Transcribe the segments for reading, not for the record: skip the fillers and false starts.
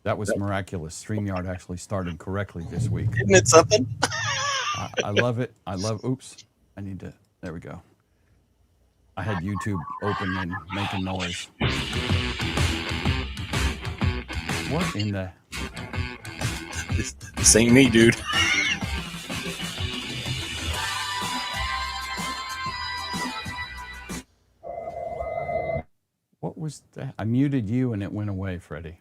That was miraculous. StreamYard actually started correctly this week. Isn't it something? I love it. Oops. I need to, there we go. I had YouTube open and making noise. What in the? This ain't me, dude. What was that? I muted you and it went away, Freddie.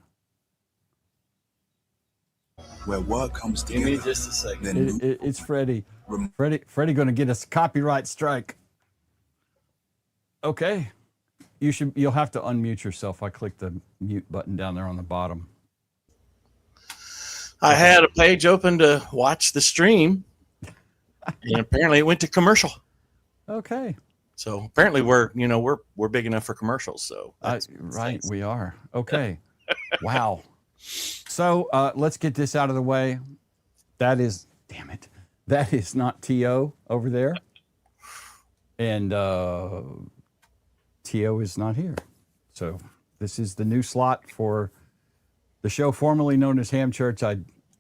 Where work comes Give me together. just a second. It's Freddie. Freddie going to get us a copyright strike. Okay. You'll have to unmute yourself. I clicked the mute button down there on the bottom. I had a page open to watch the stream, and apparently it went to commercial. Okay. So apparently we're big enough for commercials. So right, we are. Okay. Wow. So let's get this out of the way. That is, damn it, that is not T.O. over there. And T.O. is not here. So this is the new slot for the show formerly known as Ham Church.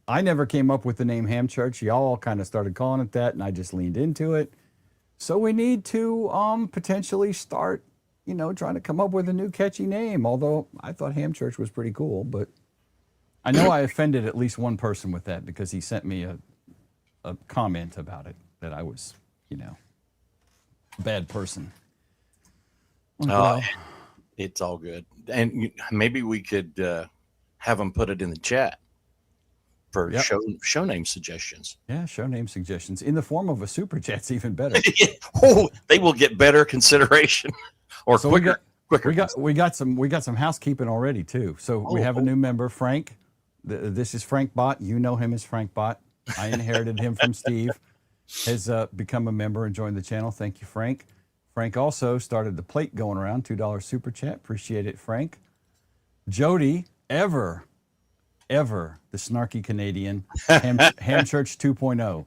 I never came up with the name Ham Church. Y'all all kind of started calling it that, and I just leaned into it. So we need to potentially start, trying to come up with a new catchy name. Although I thought Ham Church was pretty cool, but I know I offended at least one person with that because he sent me a comment about it that I was, a bad person. Well, it's all good. And maybe we could have them put it in the chat for show name suggestions. Yeah, show name suggestions in the form of a super chat's even better. Oh, they will get better consideration or so quicker. We got some housekeeping already too. So we have a new member, Frank. This is Frank Bott. You know him as Frank Bott. I inherited him from Steve. Has become a member and joined the channel. Thank you, Frank. Frank also started the plate going around, $2 super chat. Appreciate it, Frank. Jody, ever the snarky Canadian, Ham Church 2.0.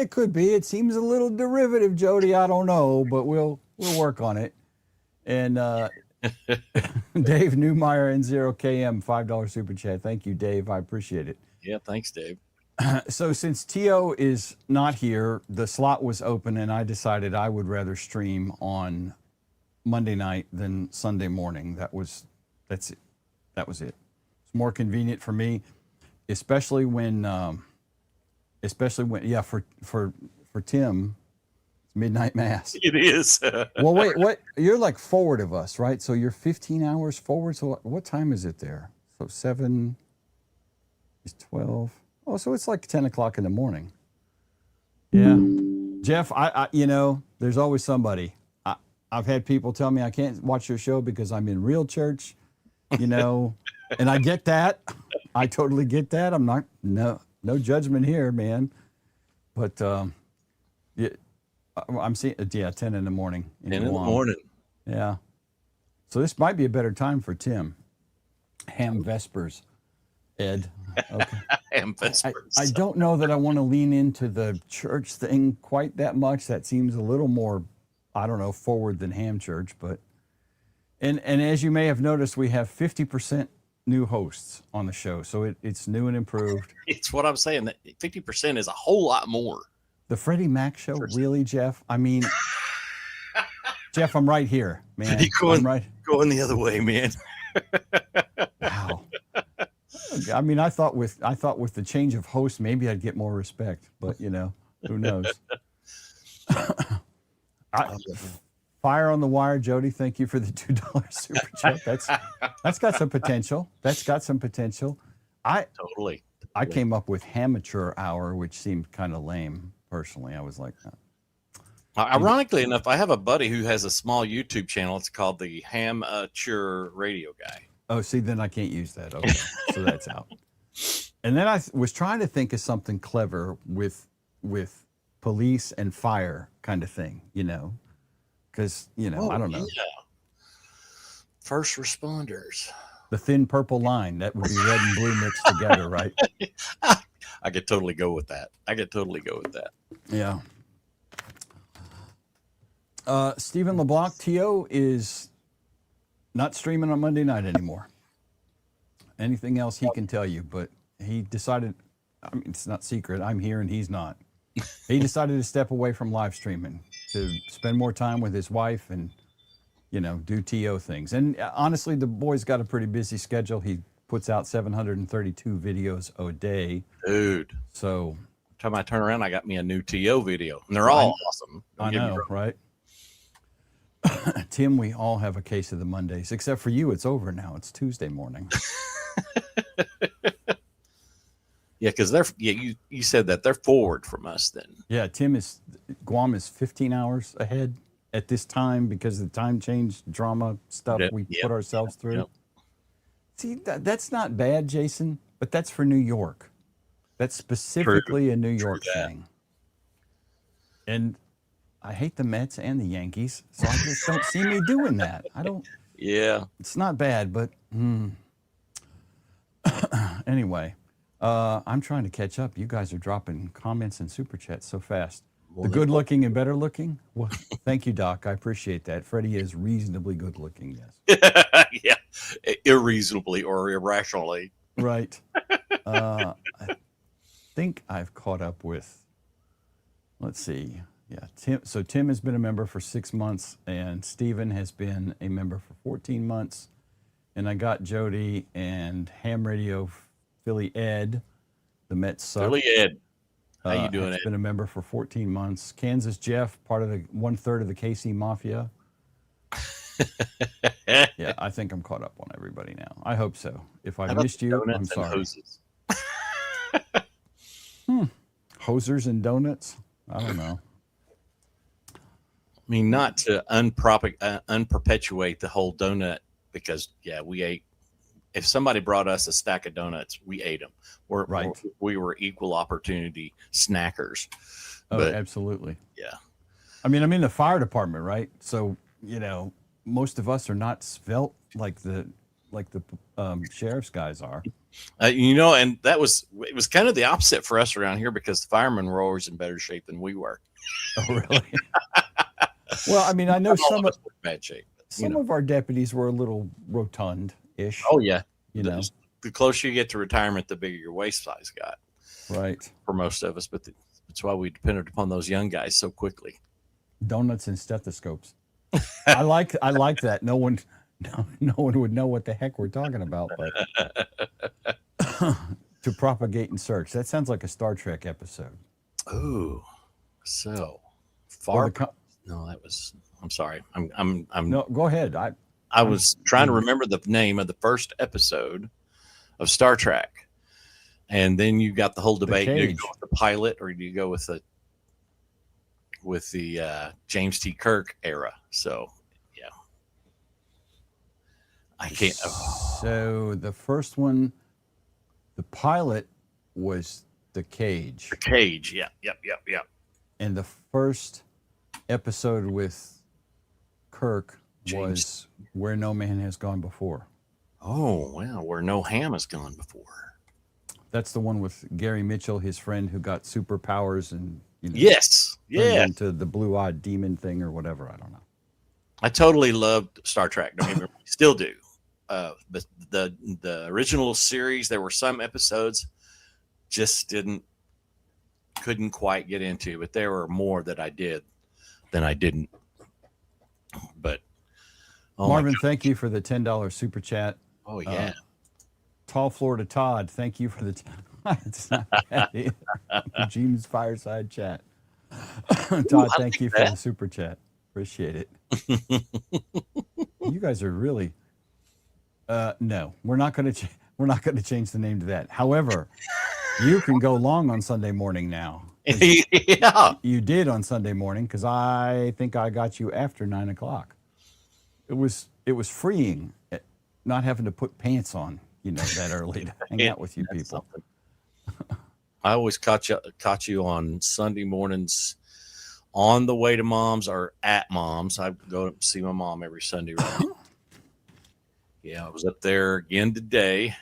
It could be. It seems a little derivative, Jody. I don't know, but we'll work on it. And Dave Newmeyer, N0KM, $5 super chat. Thank you, Dave. I appreciate it. Yeah, thanks, Dave. So since T.O. is not here, the slot was open, and I decided I would rather stream on Monday night than Sunday morning. That was it. It's more convenient for me, especially when for Tim, it's midnight mass. It is. Well, wait, what? You're like forward of us, right? So you're 15 hours forward. So what time is it there? So 7 is 12. Oh, so it's like 10 o'clock in the morning. Yeah. Jeff, I there's always somebody. I've had people tell me I can't watch your show because I'm in real church, and I get that. I totally get that. I'm not, no judgment here, man. But I'm seeing, 10 in the morning. 10 in the morning. Yeah. So this might be a better time for Tim. Ham Vespers. Ed. Okay. Ham Vespers. I don't know that I want to lean into the church thing quite that much. That seems a little more, I don't know, forward than Ham Church. But and as you may have noticed, we have 50% new hosts on the show. So it's new and improved. It's what I'm saying. That 50% is a whole lot more. The Freddie Mac show, really, Jeff? I mean, Jeff, I'm right here, man. Going the other way, man. Wow. I mean, I thought with the change of host, maybe I'd get more respect, but who knows? Fire on the wire, Jody. Thank you for the $2 super chat. That's got some potential. Totally. I came up with Hamateur Hour, which seemed kind of lame. Personally, I was like, ironically enough, I have a buddy who has a small YouTube channel. It's called the Hamateur Radio Guy. Oh, see, then I can't use that. Okay, so that's out. And then I was trying to think of something clever with police and fire kind of thing, because I don't know. Yeah. First responders. The thin purple line, that would be red and blue mixed together, right? I could totally go with that. Yeah. Stephen LeBlanc, T.O. is not streaming on Monday night anymore. anything else he can tell you, but he decided, I mean, it's not secret. I'm here and he's not. He decided to step away from live streaming to spend more time with his wife and, do TO things. And honestly, the boy's got a pretty busy schedule. He puts out 732 videos a day. Dude. So time I turn around, I got me a new TO video, and they're all awesome. I know, right? Tim, we all have a case of the Mondays, except for you. It's over now. It's Tuesday morning. Yeah, because you said that they're forward from us then. Yeah, Guam is 15 hours ahead at this time because of the time change drama stuff we put ourselves through. Yep. See, that's not bad, Jason, but that's for New York. That's specifically a New York thing. And I hate the Mets and the Yankees, so I just don't see me doing that. I don't. Yeah. It's not bad, but anyway, I'm trying to catch up. You guys are dropping comments and super chats so fast. The good looking and better looking? Well, thank you, Doc. I appreciate that. Freddie is reasonably good looking, yes. Yeah. Irreasonably or irrationally. Right. I think I've caught up with, let's see. Yeah, Tim. So Tim has been a member for 6 months, and Steven has been a member for 14 months. And I got Jody and Ham Radio Philly Ed, the Mets suck. Philly Ed, how you doing? Has been a member for 14 months. Kansas Jeff, part of the 1/3 of the KC Mafia. Yeah, I think I'm caught up on everybody now. I hope so. If I missed you, I'm sorry. Hosers and donuts? I don't know. I mean, not to unperpetuate the whole donut, because we ate. If somebody brought us a stack of donuts, we ate them. We were equal opportunity snackers. Oh, but, absolutely. Yeah. I mean, I'm in the fire department, right? So most of us are not svelte like the sheriff's guys are. And it was kind of the opposite for us around here, because the firemen were always in better shape than we were. Oh, really? Well, I mean, I know some of bad shape. Some of our deputies were a little rotund-ish. Oh yeah, the closer you get to retirement, the bigger your waist size got. Right. For most of us, but that's why we depended upon those young guys so quickly. Donuts and stethoscopes. I like that. No one would know what the heck we're talking about, but to propagate and search. That sounds like a Star Trek episode. Oh, so far. No, that was. I'm sorry. I'm. No, go ahead. I was trying to remember the name of the first episode of Star Trek, and then you got the whole debate: do you go with the pilot or do you go with the James T. Kirk era? So, yeah, I can't. So the first one, the pilot was the Cage. The Cage. Yeah. And the first episode with Kirk was Where No Man Has Gone Before. Oh, wow. Where No Ham Has Gone Before. That's the one with Gary Mitchell, his friend who got superpowers and, yes. into the blue-eyed demon thing or whatever. I don't know. I totally loved Star Trek. Don't get me wrong, still do. The original series, there were some episodes just couldn't quite get into, but there were more that I did than I didn't. But Marvin, thank you for the $10 super chat. Oh yeah. Tall Florida Todd, thank you for the it's not bad either. James Fireside chat. Todd, thank you for the super chat. Appreciate it. You guys are really no, we're not going to change the name to that. However, you can go long on Sunday morning now. Yeah, you did on Sunday morning, because I think I got you after 9 o'clock. It was freeing, not having to put pants on, that early to hang out with you people. I always caught you on Sunday mornings on the way to Mom's or at Mom's. I go up and see my mom every Sunday. Right? Yeah, I was up there again today.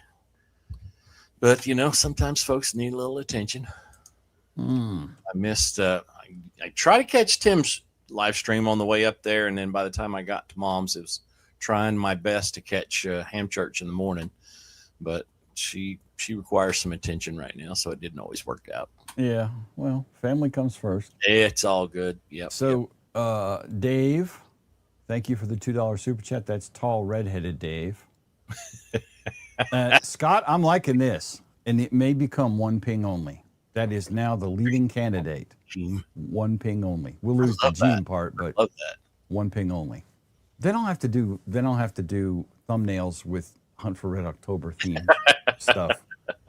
But, sometimes folks need a little attention. I missed, I try to catch Tim's live stream on the way up there. And then by the time I got to Mom's, it was trying my best to catch Ham Church in the morning. but she requires some attention right now, so it didn't always work out. Yeah. Well, family comes first. It's all good. Yep. So, Dave, thank you for the $2 super chat. That's tall, redheaded Dave. Scott, I'm liking this, and it may become one ping only. That is now the leading candidate. One ping only. We'll lose the Gene part, but Love that. one ping only. Then I'll have to do thumbnails with Hunt for Red October themed stuff,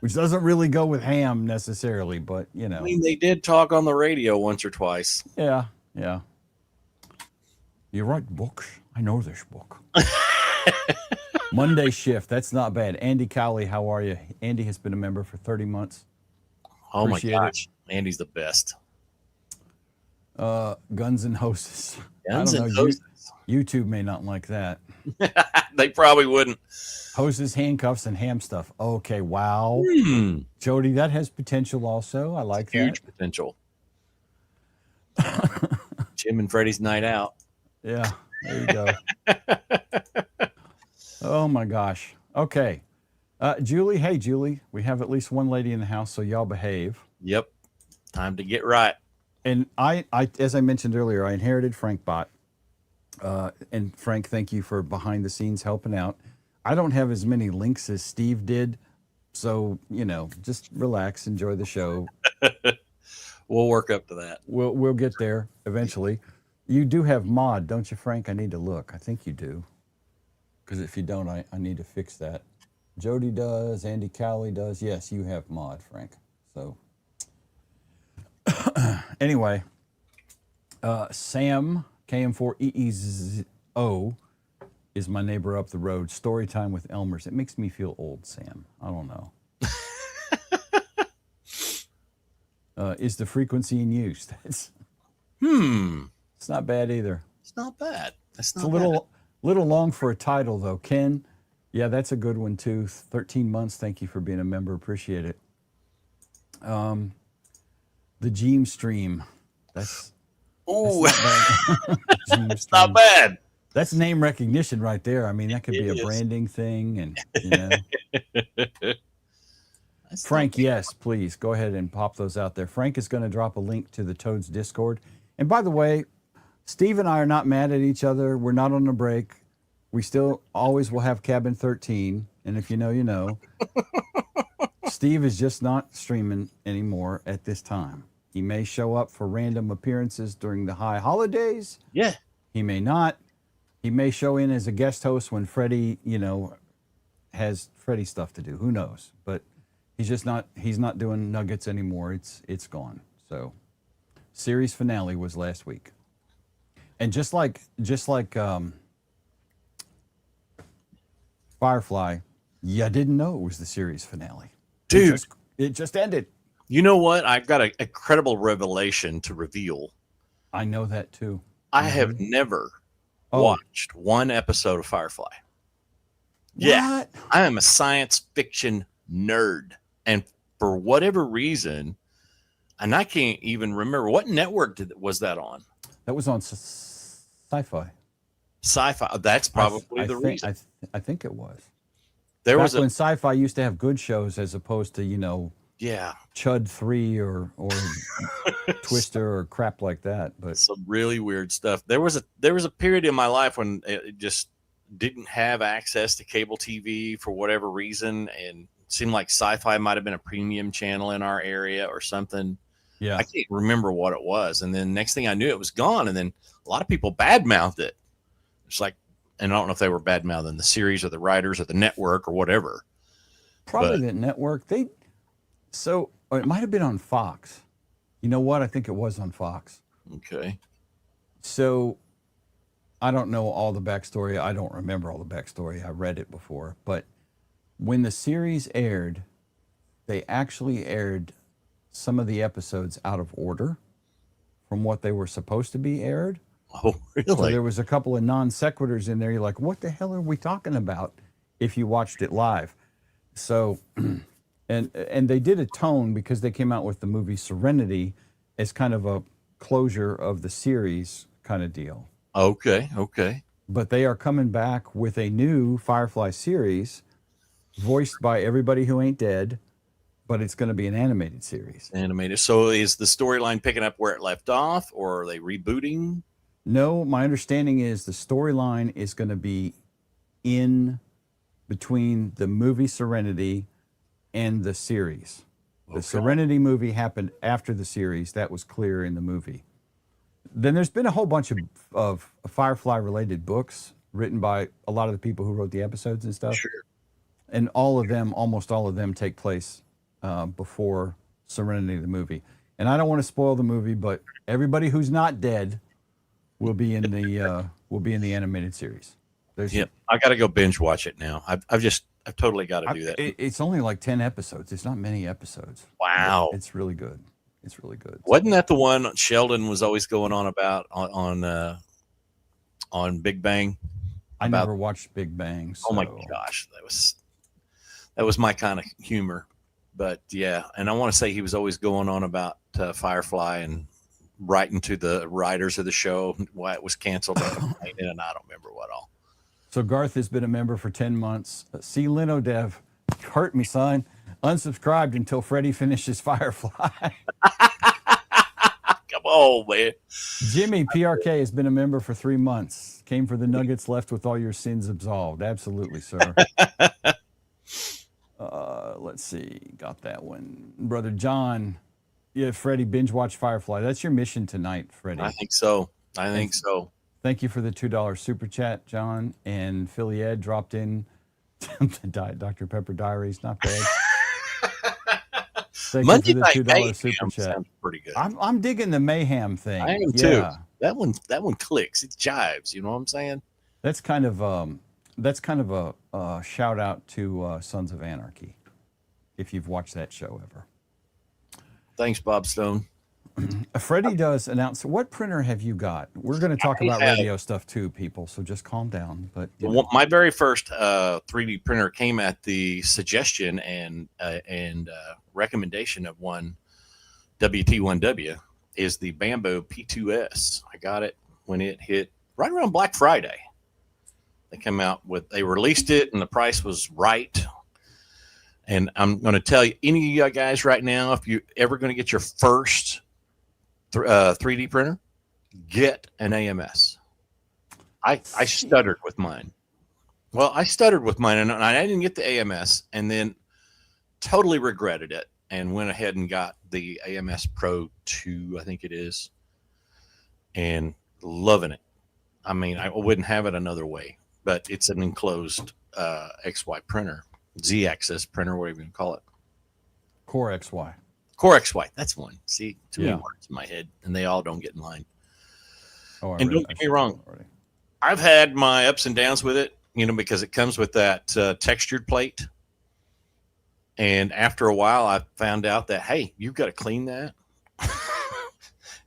which doesn't really go with ham necessarily, but you know. I mean, they did talk on the radio once or twice. Yeah. You write books? I know this book. Monday shift. That's not bad. Andy Cowley, how are you? Andy has been a member for 30 months. Oh Appreciate my gosh. Andy's the best. Guns and hoses. Guns I don't and know. hoses. YouTube may not like that. They probably wouldn't. Hoses, handcuffs, and ham stuff. Okay, wow. Jody, that has potential also. I like that. Huge potential. Jim and Freddie's night out. Yeah, there you go. Oh my gosh. Okay. Julie, hey Julie, we have at least one lady in the house, so y'all behave. Yep. Time to get right. And I as I mentioned earlier, I inherited Frank Bot. And Frank, thank you for behind the scenes helping out. I don't have as many links as Steve did, so just relax, enjoy the show. We'll work up to that. We'll get there eventually. You do have mod, don't you, Frank? I need to look. I think you do, because if you don't, I need to fix that. Jody does. Andy Cowley does. Yes, you have mod, Frank. So anyway, Sam KM4EEZO is my neighbor up the road. Story time with Elmer's. It makes me feel old, Sam. I don't know. Is the frequency in use? It's not bad either. It's not bad. It's a little long for a title though. Ken, yeah, that's a good one too. 13 months. Thank you for being a member. Appreciate it. The Gene Stream. That's it's not bad. That's name recognition right there. I mean, that could be a branding thing, and Frank, yes, please go ahead and pop those out there. Frank is going to drop a link to the Toads Discord. And by the way, Steve and I are not mad at each other. We're not on a break. We still always will have Cabin 13, and if you know, you know. Steve is just not streaming anymore at this time. He may show up for random appearances during the high holidays. Yeah. He may not. He may show in as a guest host when Freddie, has Freddie stuff to do. Who knows? But he's not doing Nuggets anymore. It's gone. So series finale was last week. And just like Firefly, you didn't know it was the series finale. Dude, it just ended. You know what? I've got a credible revelation to reveal. I know that too. I have never watched one episode of Firefly. What? Yeah. I am a science fiction nerd. And for whatever reason, and I can't even remember, what network was that on? That was on Sci-Fi. Sci-Fi. That's probably the reason. I think it was. There Back was when Sci-Fi used to have good shows as opposed to, yeah, Chud 3 or Twister or crap like that. But some really weird stuff. There was a period in my life when it just didn't have access to cable TV for whatever reason, and it seemed like Sci-Fi might have been a premium channel in our area or something. Yeah, I can't remember what it was. And then next thing I knew, it was gone. And then a lot of people badmouthed it. It's like, and I don't know if they were badmouthing the series or the writers or the network or whatever. Probably the network. So it might have been on Fox. You know what? I think it was on Fox. Okay. So I don't know all the backstory. I don't remember all the backstory. I read it before. But when the series aired, they actually aired some of the episodes out of order from what they were supposed to be aired. Oh, really? So there was a couple of non sequiturs in there. You're like, what the hell are we talking about if you watched it live? So, and they did a tone because they came out with the movie Serenity as kind of a closure of the series kind of deal. Okay. But they are coming back with a new Firefly series voiced by everybody who ain't dead, but it's going to be an animated series. Animated. So is the storyline picking up where it left off, or are they rebooting? No, my understanding is the storyline is going to be in between the movie Serenity and the series. The Serenity movie happened after the series. That was clear in the movie. Then there's been a whole bunch of Firefly-related books written by a lot of the people who wrote the episodes and stuff. Sure. And almost all of them take place before Serenity the movie. And I don't want to spoil the movie, but everybody who's not dead will be in the animated series. Yep. I got to go binge watch it now. I've totally got to do that. It's only like 10 episodes. It's not many episodes. Wow. It's really good. It's really good. Wasn't that the one Sheldon was always going on about on Big Bang? I never watched Big Bang. So. Oh my gosh, that was my kind of humor. But yeah, and I want to say he was always going on about Firefly and writing to the writers of the show why it was canceled, and I don't remember what all. So Garth has been a member for 10 months. See, Lino Dev, hurt me, son. Unsubscribed until Freddie finishes Firefly. Come on, man. Jimmy PRK has been a member for 3 months. Came for the Nuggets, left with all your sins absolved. Absolutely, sir. Let's see. Got that one. Brother John. Yeah, Freddie, binge watch Firefly. That's your mission tonight, Freddie. I think so. Thank you for the $2 super chat, John. And Philly Ed dropped in the Dr. Pepper Diaries. Not bad. Thank Monday you for the $2 Night super chat. Sounds pretty good. I'm digging the mayhem thing. I am too. That one clicks. It jives. You know what I'm saying? That's kind of a shout out to Sons of Anarchy, if you've watched that show ever. Thanks, Bob Stone. Freddie does announce. What printer have you got? We're going to talk about radio stuff too, people. So just calm down. But my very first 3D printer came at the suggestion and recommendation of one WT1W is the Bamboo P2S. I got it when it hit right around Black Friday. They released it and the price was right. And I'm going to tell you, any of you guys right now, if you're ever going to get your first 3D printer, get an AMS. I stuttered with mine. Well, I stuttered with mine, and I didn't get the AMS, and then totally regretted it, and went ahead and got the AMS Pro 2, I think it is, and loving it. I mean, I wouldn't have it another way, but it's an enclosed XY printer, Z-axis printer, whatever you can call it. Core XY. Core XY, that's one. See, too many words in my head, and they all don't get in line. And don't get me wrong, I've had my ups and downs with it, because it comes with that textured plate. And after a while, I found out that, hey, you've got to clean that.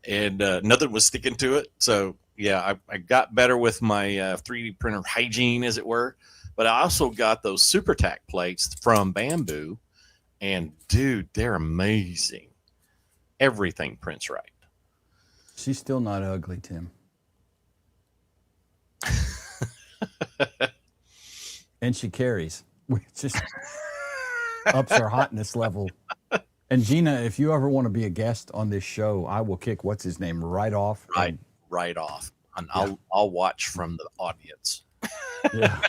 And nothing was sticking to it. So, yeah, I got better with my 3D printer hygiene, as it were. But I also got those Super Tack plates from Bamboo. And, dude, they're amazing. Everything prints right. She's still not ugly, Tim. And she carries, which just ups her hotness level. And Gina, if you ever want to be a guest on this show, I will kick what's his name right off. Right off. And I'll watch from the audience. Yeah.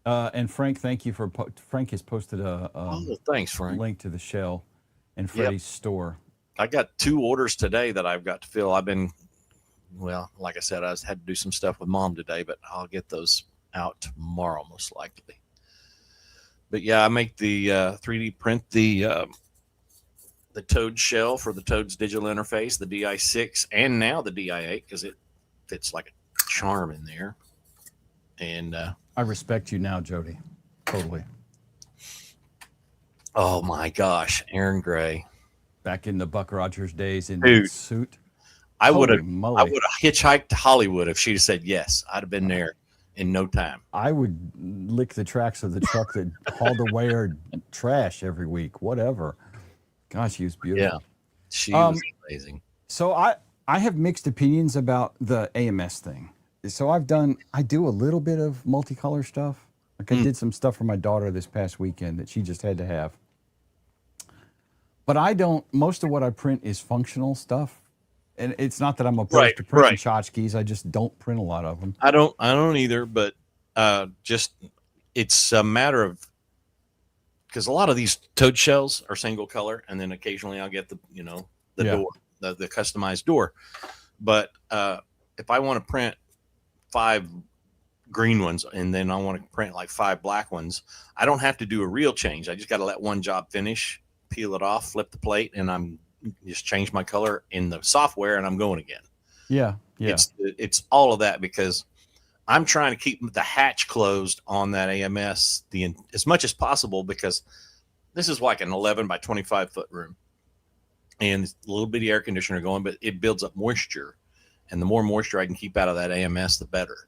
And Frank, thank you for Frank has posted thanks, Frank. Link to the shell and Freddie's store. I got 2 orders today that I've got to fill. I've been, like I said, I had to do some stuff with Mom today, but I'll get those out tomorrow most likely. But yeah, I make the 3D print the Toad shell for the Toad's digital interface, the DI6, and now the DI8 because it fits like a charm in there. And I respect you now, Jody. Totally. Oh my gosh, Aaron Gray. Back in the Buck Rogers days in the suit. I would have hitchhiked to Hollywood if she'd said yes. I'd have been there in no time. I would lick the tracks of the truck that hauled away our trash every week. Whatever. Gosh, she was beautiful. Yeah, she was amazing. So I have mixed opinions about the AMS thing. so I do a little bit of multicolor stuff. Like I did some stuff for my daughter this past weekend that she just had to have. But I don't, most of what I print is functional stuff. And it's not that I'm opposed to printing tchotchkes. I just don't print a lot of them. I don't either, but just it's a matter of, because a lot of these toad shells are single color, and then occasionally I'll get the door, the customized door. But if I want to print 5 green ones and then I want to print like 5 black ones, I don't have to do a reel change. I just got to let one job finish, peel it off, flip the plate, and I'm just change my color in the software, and I'm going again. Yeah. It's all of that, because I'm trying to keep the hatch closed on that AMS as much as possible, because this is like an 11 by 25 foot room, and it's a little bitty air conditioner going, but it builds up moisture, and the more moisture I can keep out of that AMS, the better.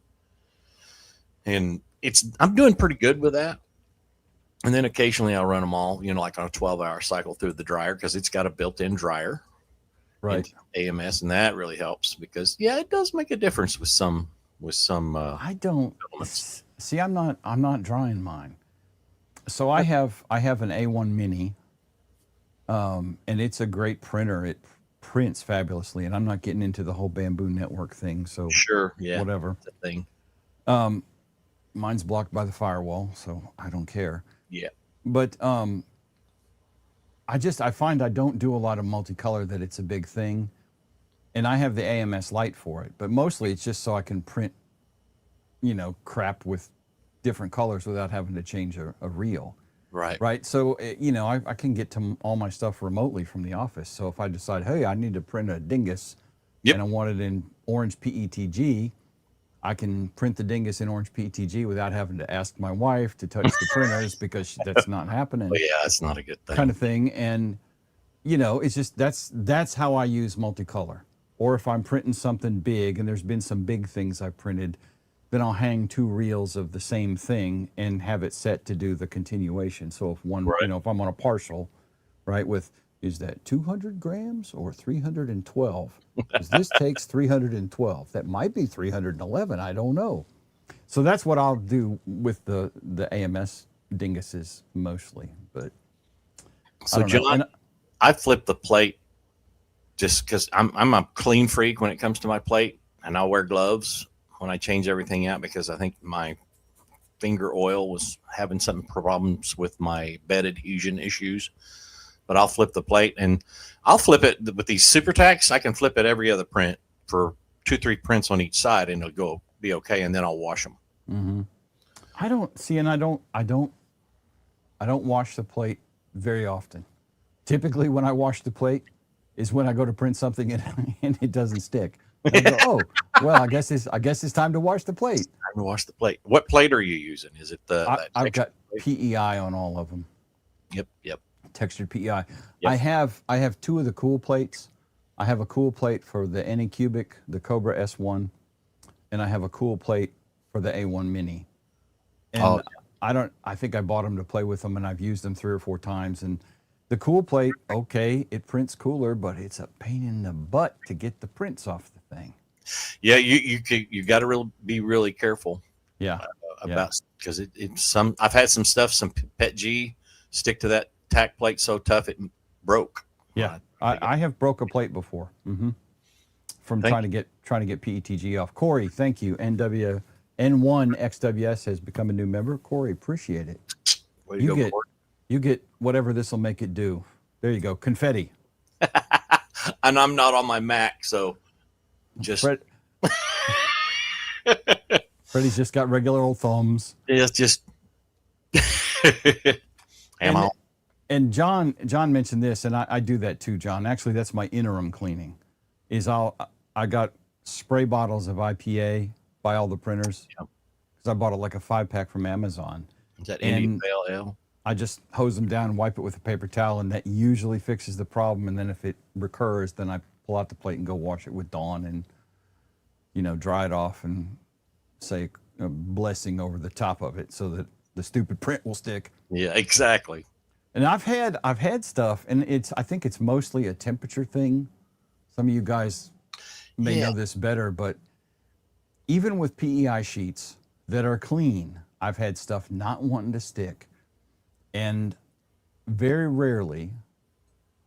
And I'm doing pretty good with that. And then occasionally I'll run them all, like on a 12-hour cycle through the dryer, because it's got a built-in dryer, right? AMS, and that really helps, because it does make a difference with some. I don't elements. See. I'm not drying mine. So I have an A1 Mini, and it's a great printer. It prints fabulously, and I'm not getting into the whole Bamboo Network thing. So sure, whatever. That's a thing. Mine's blocked by the firewall, so I don't care. Yeah. But I find I don't do a lot of multicolor, that it's a big thing. And I have the AMS light for it, but mostly it's just so I can print, crap with different colors without having to change a reel. Right. Right. So, I can get to all my stuff remotely from the office. So if I decide, hey, I need to print a dingus and I want it in orange PETG, I can print the dingus in orange PETG without having to ask my wife to touch the printers, because that's not happening. Well, yeah, that's not a good thing. Kind of thing. And, it's just, that's how I use multicolor. Or if I'm printing something big, and there's been some big things I've printed, then I'll hang 2 reels of the same thing and have it set to do the continuation. So if one, if I'm on a partial, right, is that 200 grams or 312? Because this takes 312. That might be 311. I don't know. So that's what I'll do with the AMS dinguses mostly. But so, John, I flip the plate just because I'm a clean freak when it comes to my plate, and I'll wear gloves when I change everything out, because I think my finger oil was having some problems with my bed adhesion issues. But I'll flip the plate, and I'll flip it with these super tacks. I can flip it every other print for 2-3 prints on each side, and it'll be okay. And then I'll wash them. Mm-hmm. I don't wash the plate very often. Typically, when I wash the plate is when I go to print something and it doesn't stick. I go, oh, well, I guess it's time to wash the plate. Time to wash the plate. What plate are you using? Is it I've got PEI on all of them. Yep. Textured PEI. Yep. I have 2 of the cool plates. I have a cool plate for the Anycubic, the Cobra S1, and I have a cool plate for the A1 Mini. And I think I bought them to play with them, and I've used them 3 or 4 times. And the cool plate, okay, it prints cooler, but it's a pain in the butt to get the prints off the thing. Yeah, you got to be really careful. Yeah. About, because I've had some stuff, some Pet G stick to that tack plate so tough it broke. Yeah, I have broke a plate before. Mm-hmm. From trying to get PETG off. Corey, thank you. N1XWS has become a new member. Corey, appreciate it. You get whatever this will make it do. There you go, confetti. And I'm not on my Mac, so just Freddie's just got regular old thumbs. It's just And John mentioned this, and I do that too, John. Actually, that's my interim cleaning. I got spray bottles of IPA by all the printers, because I bought it like a 5-pack from Amazon. Is that Indian Pale Ale? I just hose them down and wipe it with a paper towel, and that usually fixes the problem. And then if it recurs, then I pull out the plate and go wash it with Dawn and, dry it off and say a blessing over the top of it so that the stupid print will stick. Yeah, exactly. And I've had stuff, and I think it's mostly a temperature thing. Some of you guys may know this better, but even with PEI sheets that are clean, I've had stuff not wanting to stick. And very rarely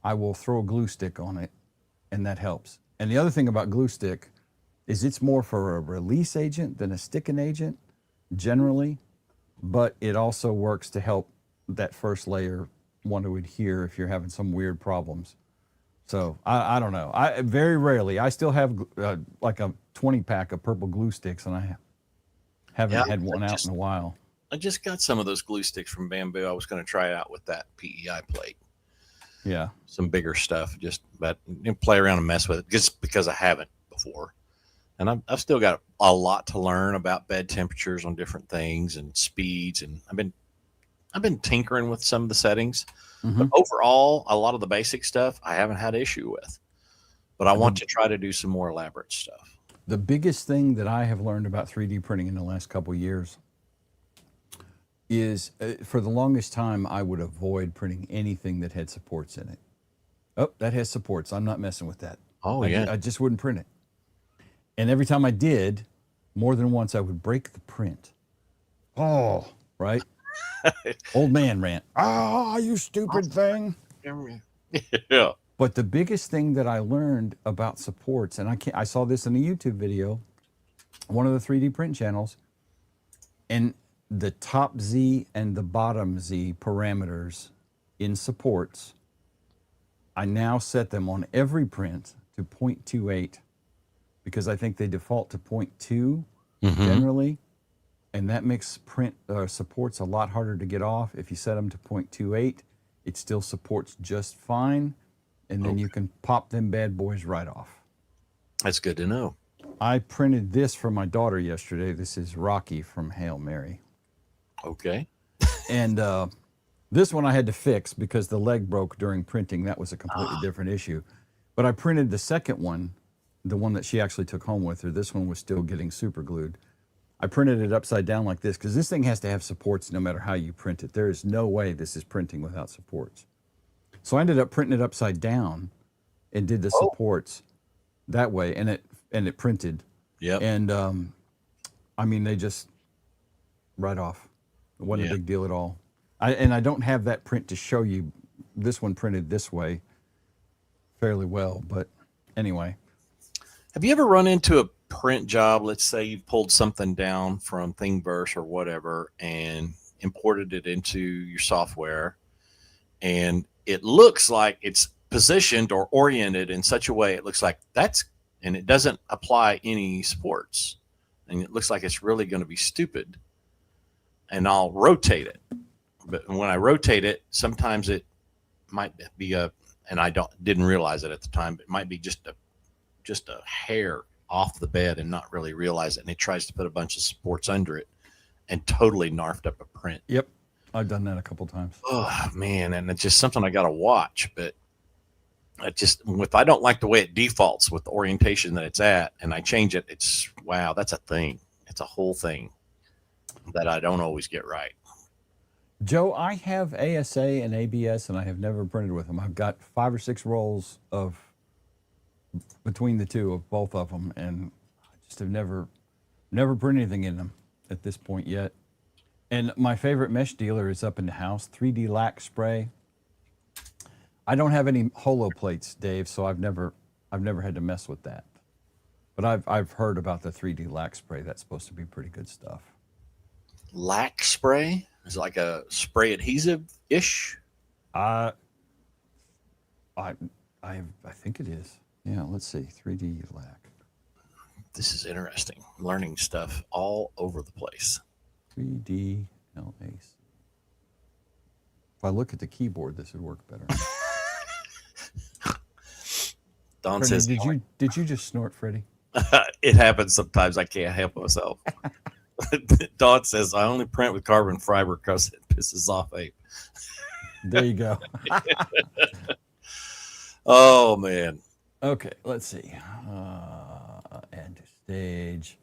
I will throw a glue stick on it, and that helps. And the other thing about glue stick is it's more for a release agent than a sticking agent generally, but it also works to help that first layer want to adhere if you're having some weird problems. So I don't know. I very rarely. I still have like a 20 pack of purple glue sticks, and I haven't had one out in a while. I just got some of those glue sticks from Bamboo. I was going to try it out with that PEI plate. Yeah, some bigger stuff, just but play around and mess with it just because I haven't before. And I've still got a lot to learn about bed temperatures on different things and speeds, and I've been tinkering with some of the settings. But overall, a lot of the basic stuff I haven't had issue with. But I want to try to do some more elaborate stuff. The biggest thing that I have learned about 3D printing in the last couple of years is for the longest time, I would avoid printing anything that had supports in it. Oh, that has supports. I'm not messing with that. Oh, I just wouldn't print it. And every time I did, more than once, I would break the print. Oh, right? Old man rant. You stupid thing. Yeah. But the biggest thing that I learned about supports, and I saw this in a YouTube video, one of the 3D print channels, and the top Z and the bottom Z parameters in supports, I now set them on every print to 0.28 because I think they default to 0.2 generally, and that makes print supports a lot harder to get off. If you set them to 0.28, it still supports just fine, and then you can pop them bad boys right off. That's good to know. I printed this for my daughter yesterday. This is Rocky from Hail Mary. Okay. And this one I had to fix because the leg broke during printing. That was a completely different issue. But I printed the second one, the one that she actually took home with her. This one was still getting super glued. I printed it upside down like this because this thing has to have supports no matter how you print it. There is no way this is printing without supports. So I ended up printing it upside down and did the supports that way, and it printed. Yep. And I mean, they just right off. It wasn't a big deal at all. I don't have that print to show you. This one printed this way fairly well, but anyway. Have you ever run into a print job? Let's say you've pulled something down from Thingiverse or whatever and imported it into your software, and it looks like it's positioned or oriented in such a way it looks like and it doesn't apply any supports, and it looks like it's really going to be stupid, and I'll rotate it. But when I rotate it, sometimes it might be and I didn't realize it at the time, but it might be just a hair off the bed and not really realize it. And it tries to put a bunch of supports under it and totally narfed up a print. Yep. I've done that a couple times. Oh man. And it's just something I got to watch, but if I don't like the way it defaults with the orientation that it's at and I change it, wow, that's a thing. It's a whole thing that I don't always get right. Joe, I have ASA and ABS, and I have never printed with them. I've got 5 or 6 rolls between the two of both of them, and I just have never printed anything in them at this point yet. And my favorite mesh dealer is up in the house, 3D lac spray. I don't have any holo plates, Dave, so I've never had to mess with that. But I've heard about the 3D lac spray. That's supposed to be pretty good stuff. Lac spray is like a spray adhesive ish. I think it is. Yeah, let's see. 3D lac. This is interesting. I'm learning stuff all over the place. 3D LAC. If I look at the keyboard, this would work better. Don Freddie, says, did you just snort, Freddie? it happens sometimes. I can't help myself. Don says, I only print with carbon fiber because it pisses off Abe. There you go. Oh, man. Okay, let's see. Add to stage.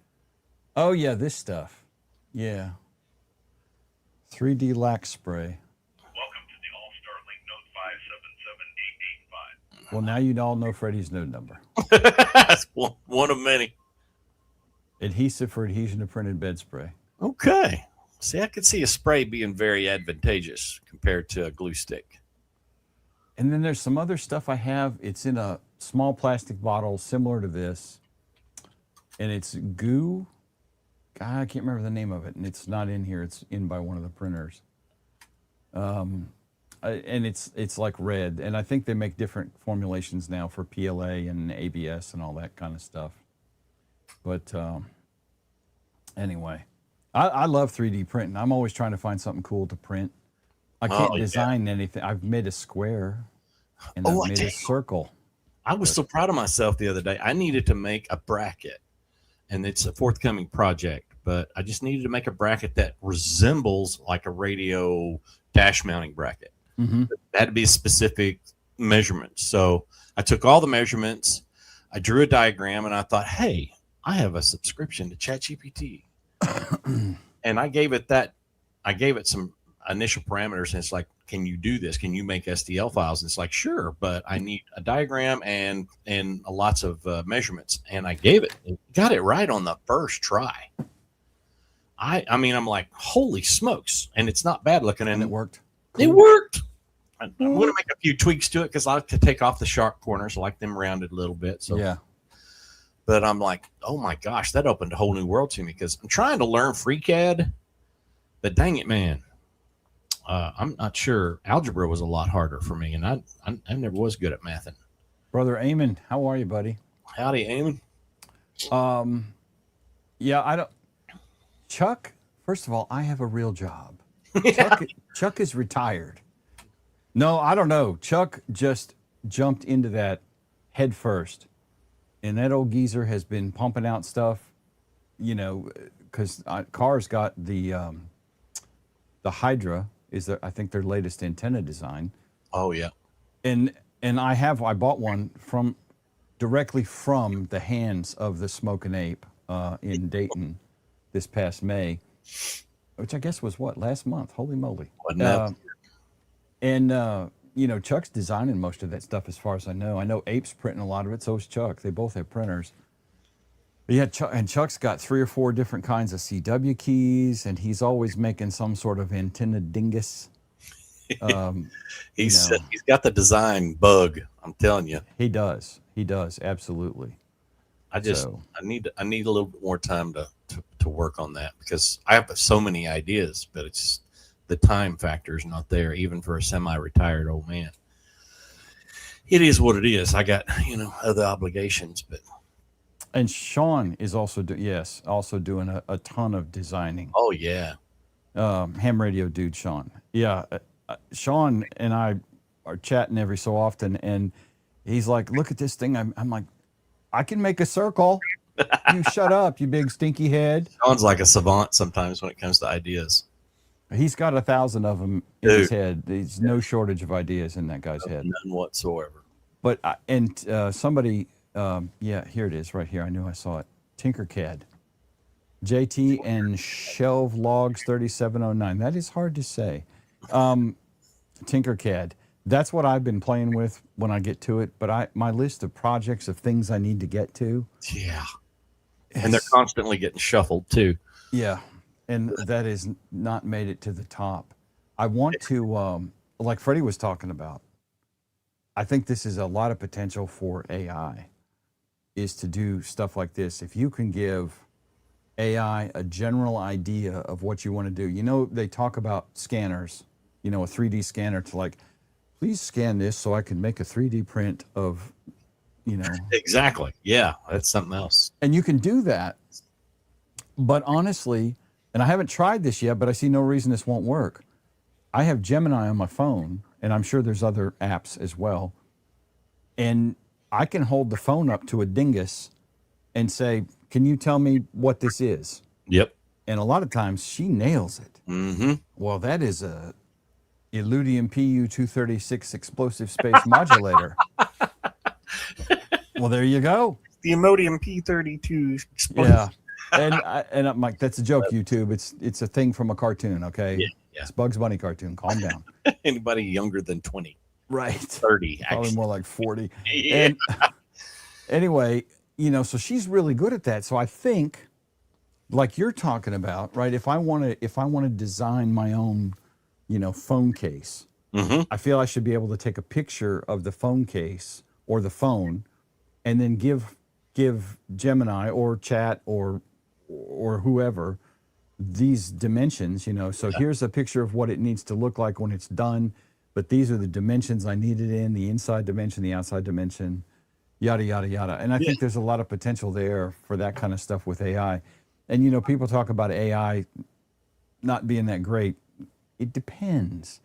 Oh, yeah, this stuff. Yeah. 3D lac spray. Welcome to the All-Star Link Note 5778885. Well, now you all know Freddie's node number. That's one of many. Adhesive for adhesion to printed bed spray. Okay. See, I could see a spray being very advantageous compared to a glue stick. And then there's some other stuff I have. It's in a small plastic bottle similar to this. And it's goo. God, I can't remember the name of it. And it's not in here. It's in by one of the printers. And it's like red. And I think they make different formulations now for PLA and ABS and all that kind of stuff. But anyway, I love 3D printing. I'm always trying to find something cool to print. I can't design anything. I've made a square and I've made a circle. I was so proud of myself the other day. I needed to make a bracket, and it's a forthcoming project, but I just needed to make a bracket that resembles like a radio dash mounting bracket. Mm-hmm. That had to be a specific measurement. So I took all the measurements, I drew a diagram, and I thought, hey, I have a subscription to ChatGPT. And I gave it some initial parameters, and it's like, can you do this? Can you make STL files? And it's like, sure, but I need a diagram and lots of measurements. And I gave it, got it right on the first try. I mean, I'm like, holy smokes. And it's not bad looking. And it worked. It worked. I'm going to make a few tweaks to it because I like to take off the sharp corners. I like them rounded a little bit. So yeah. But I'm like, oh my gosh, that opened a whole new world to me because I'm trying to learn FreeCAD, but dang it, man. I'm not sure. Algebra was a lot harder for me, and I never was good at mathing. Brother Eamon, how are you, buddy? Howdy, Eamon. Yeah, I don't. Chuck, first of all, I have a real job. Yeah. Chuck is retired. No, I don't know. Chuck just jumped into that head first, and that old geezer has been pumping out stuff, you know, because Carr's got the Hydra. I think their latest antenna design. Oh yeah. And I bought one directly from the hands of the Smokin' Ape in Dayton this past May, which I guess was last month. Holy moly. You know, Chuck's designing most of that stuff as far as I know. I know Ape's printing a lot of it, so is Chuck. They both have printers. But yeah, Chuck's got 3 or 4 different kinds of CW keys, and he's always making some sort of antenna dingus. He's got the design bug. I'm telling you, he does. He does, absolutely. I need a little bit more time to work on that because I have so many ideas, but it's the time factor is not there, even for a semi-retired old man. It is what it is. I got other obligations, but. And Sean is also doing a ton of designing. Oh yeah, ham radio dude Sean. Yeah, Sean and I are chatting every so often, and he's like, "Look at this thing." I'm like, "I can make a circle." You shut up, you big stinky head. Sean's like a savant sometimes when it comes to ideas. He's got 1,000 of them in his head. There's no shortage of ideas in that guy's head. None whatsoever. But somebody. Yeah, here it is right here. I knew I saw it. Tinkercad. JT and Shelve Logs 3709. That is hard to say. Tinkercad. That's what I've been playing with when I get to it. But my list of projects of things I need to get to. Yeah. And they're constantly getting shuffled too. Yeah. And that has not made it to the top. I want to, like Freddie was talking about, I think this is a lot of potential for AI. Is to do stuff like this. If you can give AI a general idea of what you want to do. You know, they talk about scanners, a 3D scanner to like, please scan this so I can make a 3D print of, Exactly. Yeah, that's something else. And you can do that. But honestly, and I haven't tried this yet, but I see no reason this won't work. I have Gemini on my phone, and I'm sure there's other apps as well. And I can hold the phone up to a dingus and say, can you tell me what this is? Yep. And a lot of times she nails it. Mm-hmm. Well, that is a Illudium PU-236 explosive space modulator. Well, there you go. The Imodium P32 explosive. Yeah. And I'm like, that's a joke, YouTube. It's a thing from a cartoon, okay? Yeah. It's Bugs Bunny cartoon. Calm down. Anybody younger than 20. Right. 30, Probably actually. more like 40. Yeah. And anyway, so she's really good at that. So I think like you're talking about, right? If I want to design my own, phone case, Mm-hmm. I feel I should be able to take a picture of the phone case or the phone, and then give Gemini or Chat or whoever these dimensions. So here's a picture of what it needs to look like when it's done, but these are the dimensions I need it in: the inside dimension, the outside dimension, yada yada yada. And I think there's a lot of potential there for that kind of stuff with AI. And people talk about AI not being that great. It depends.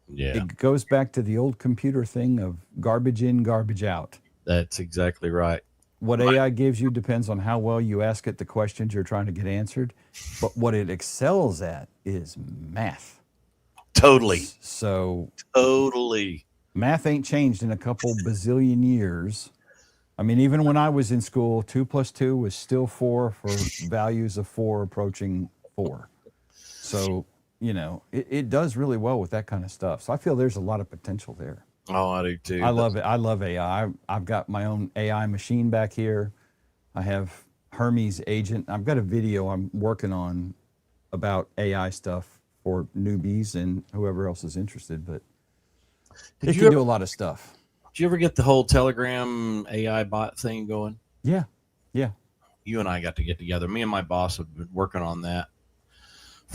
Yeah, It goes back to the old computer thing of garbage in, garbage out. that's exactly right. What AI gives you depends on how well you ask it the questions you're trying to get answered. But what it excels at is math. Totally. So Totally. math ain't changed in a couple bazillion years. I mean, even when I was in school, 2 plus 2 was still 4 for values of 4 approaching 4. So, it does really well with that kind of stuff. So I feel there's a lot of potential there. Oh, I do too. I love it. I love AI. I've got my own AI machine back here. I have Hermes agent. I've got a video I'm working on about AI stuff for newbies and whoever else is interested, but it can do a lot of stuff. Did you ever get the whole Telegram AI bot thing going? Yeah. Yeah. You and I got to get together. Me and my boss have been working on that.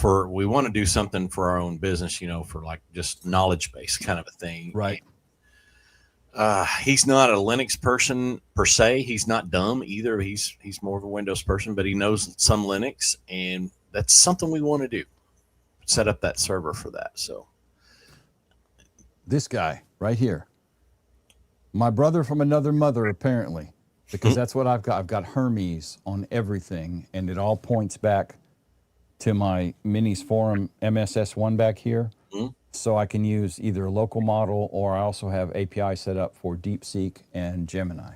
We want to do something for our own business, for like just knowledge base kind of a thing. Right. He's not a Linux person per se. He's not dumb either. He's more of a Windows person, but he knows some Linux, and that's something we want to do. Set up that server for that. So this guy right here, my brother from another mother, apparently, because that's what I've got. I've got Hermes on everything, and it all points back to my Minis Forum MSS1 back here. Mm-hmm. So I can use either a local model, or I also have API set up for DeepSeek and Gemini.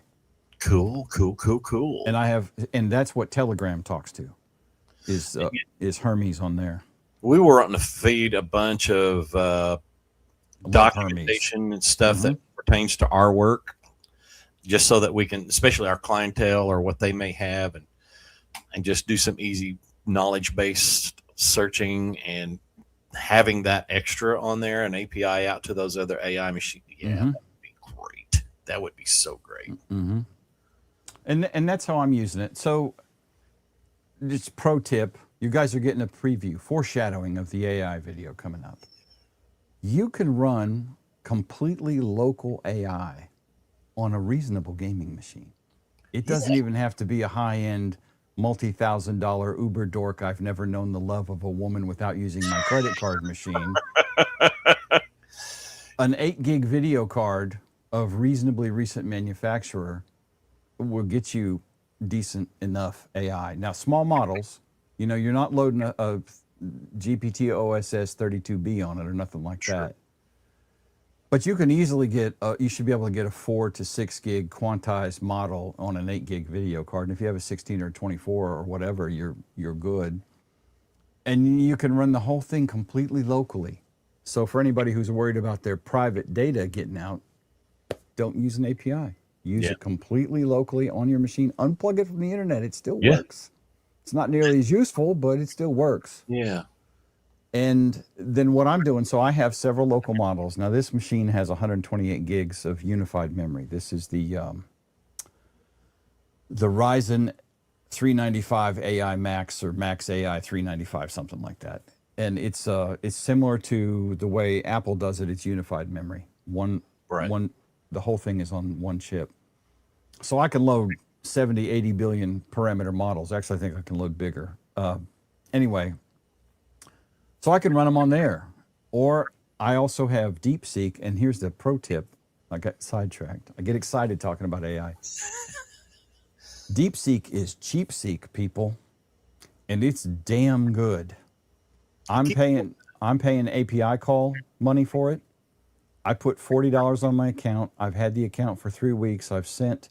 Cool. And that's what Telegram talks to, is Hermes on there. We were wanting to feed a bunch of documentation and stuff that pertains to our work, just so that we can, especially our clientele or what they may have, and just do some easy knowledge-based searching and having that extra on there, an API out to those other AI machines. Yeah, that would be great. That would be so great. Mm-hmm. And that's how I'm using it. So just pro tip, you guys are getting a preview, foreshadowing of the AI video coming up. You can run completely local AI on a reasonable gaming machine. It doesn't even have to be a high-end multi-$1,000 Uber dork. I've never known the love of a woman without using my credit card machine. An 8 gig video card of reasonably recent manufacturer will get you decent enough AI. Now, small models, you're not loading a GPT OSS 32B on it or nothing like that. But you can easily you should be able to get a 4 to 6 gig quantized model on an 8 gig video card. And if you have a 16 or 24 or whatever, you're good. And you can run the whole thing completely locally. So for anybody who's worried about their private data getting out, don't use an API. Use it completely locally on your machine. Unplug it from the internet. It still works. It's not nearly as useful, but it still works. Yeah. And then what I'm doing, so I have several local models. Now this machine has 128 gigs of unified memory. This is the Ryzen 395 AI Max or Max AI 395, something like that. And it's similar to the way Apple does it. It's unified memory. The whole thing is on one chip. So I can load 70, 80 billion parameter models. Actually, I think I can load bigger. Anyway. So I can run them on there. Or I also have DeepSeek, and here's the pro tip. I got sidetracked. I get excited talking about AI. DeepSeek is CheapSeek, people, and it's damn good. I'm paying API call money for it. I put $40 on my account. I've had the account for 3 weeks. I've sent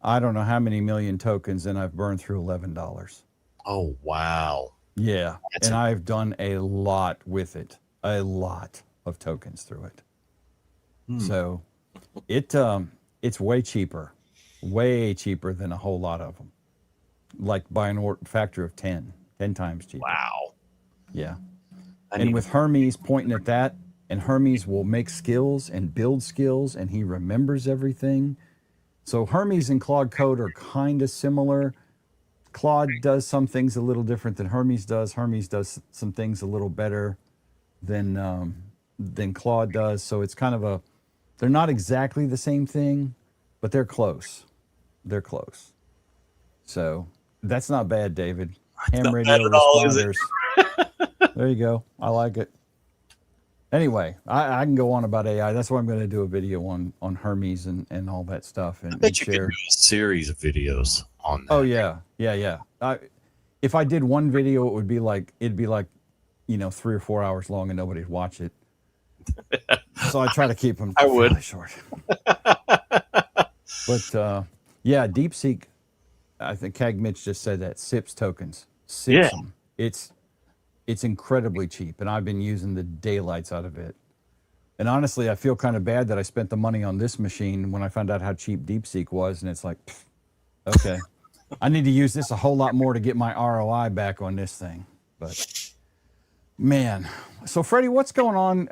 I don't know how many million tokens, and I've burned through $11. Oh, wow. Yeah, and I've done a lot with it, a lot of tokens through it. So it's way cheaper than a whole lot of them, like by a factor of 10. 10 times cheaper. Wow. Yeah. I And need with Hermes pointing at that, and Hermes will make skills and build skills, and he remembers everything. So Hermes and Claude Code are kind of similar. Claude does some things a little different than Hermes does. Hermes does some things a little better than Claude does. So it's kind of a, they're not exactly the same thing, but they're close. They're close. So that's not bad, David. Ham not radio bad at all, is it? responders. There you go. I like it. Anyway, I can go on about AI. That's why I'm going to do a video on Hermes and all that stuff I and bet you could share. do a series of videos on that. Oh yeah, yeah. If I did one video, it'd be like 3 or 4 hours long and nobody'd watch it. So I try to keep them I would. fairly short. But yeah, DeepSeek. I think Cag Mitch just said that SIPs tokens. SIPs Yeah. them. It's incredibly cheap, and I've been using the daylights out of it. And honestly, I feel kind of bad that I spent the money on this machine when I found out how cheap DeepSeek was, and it's like, okay, I need to use this a whole lot more to get my ROI back on this thing. But man, so Freddie, what's going on?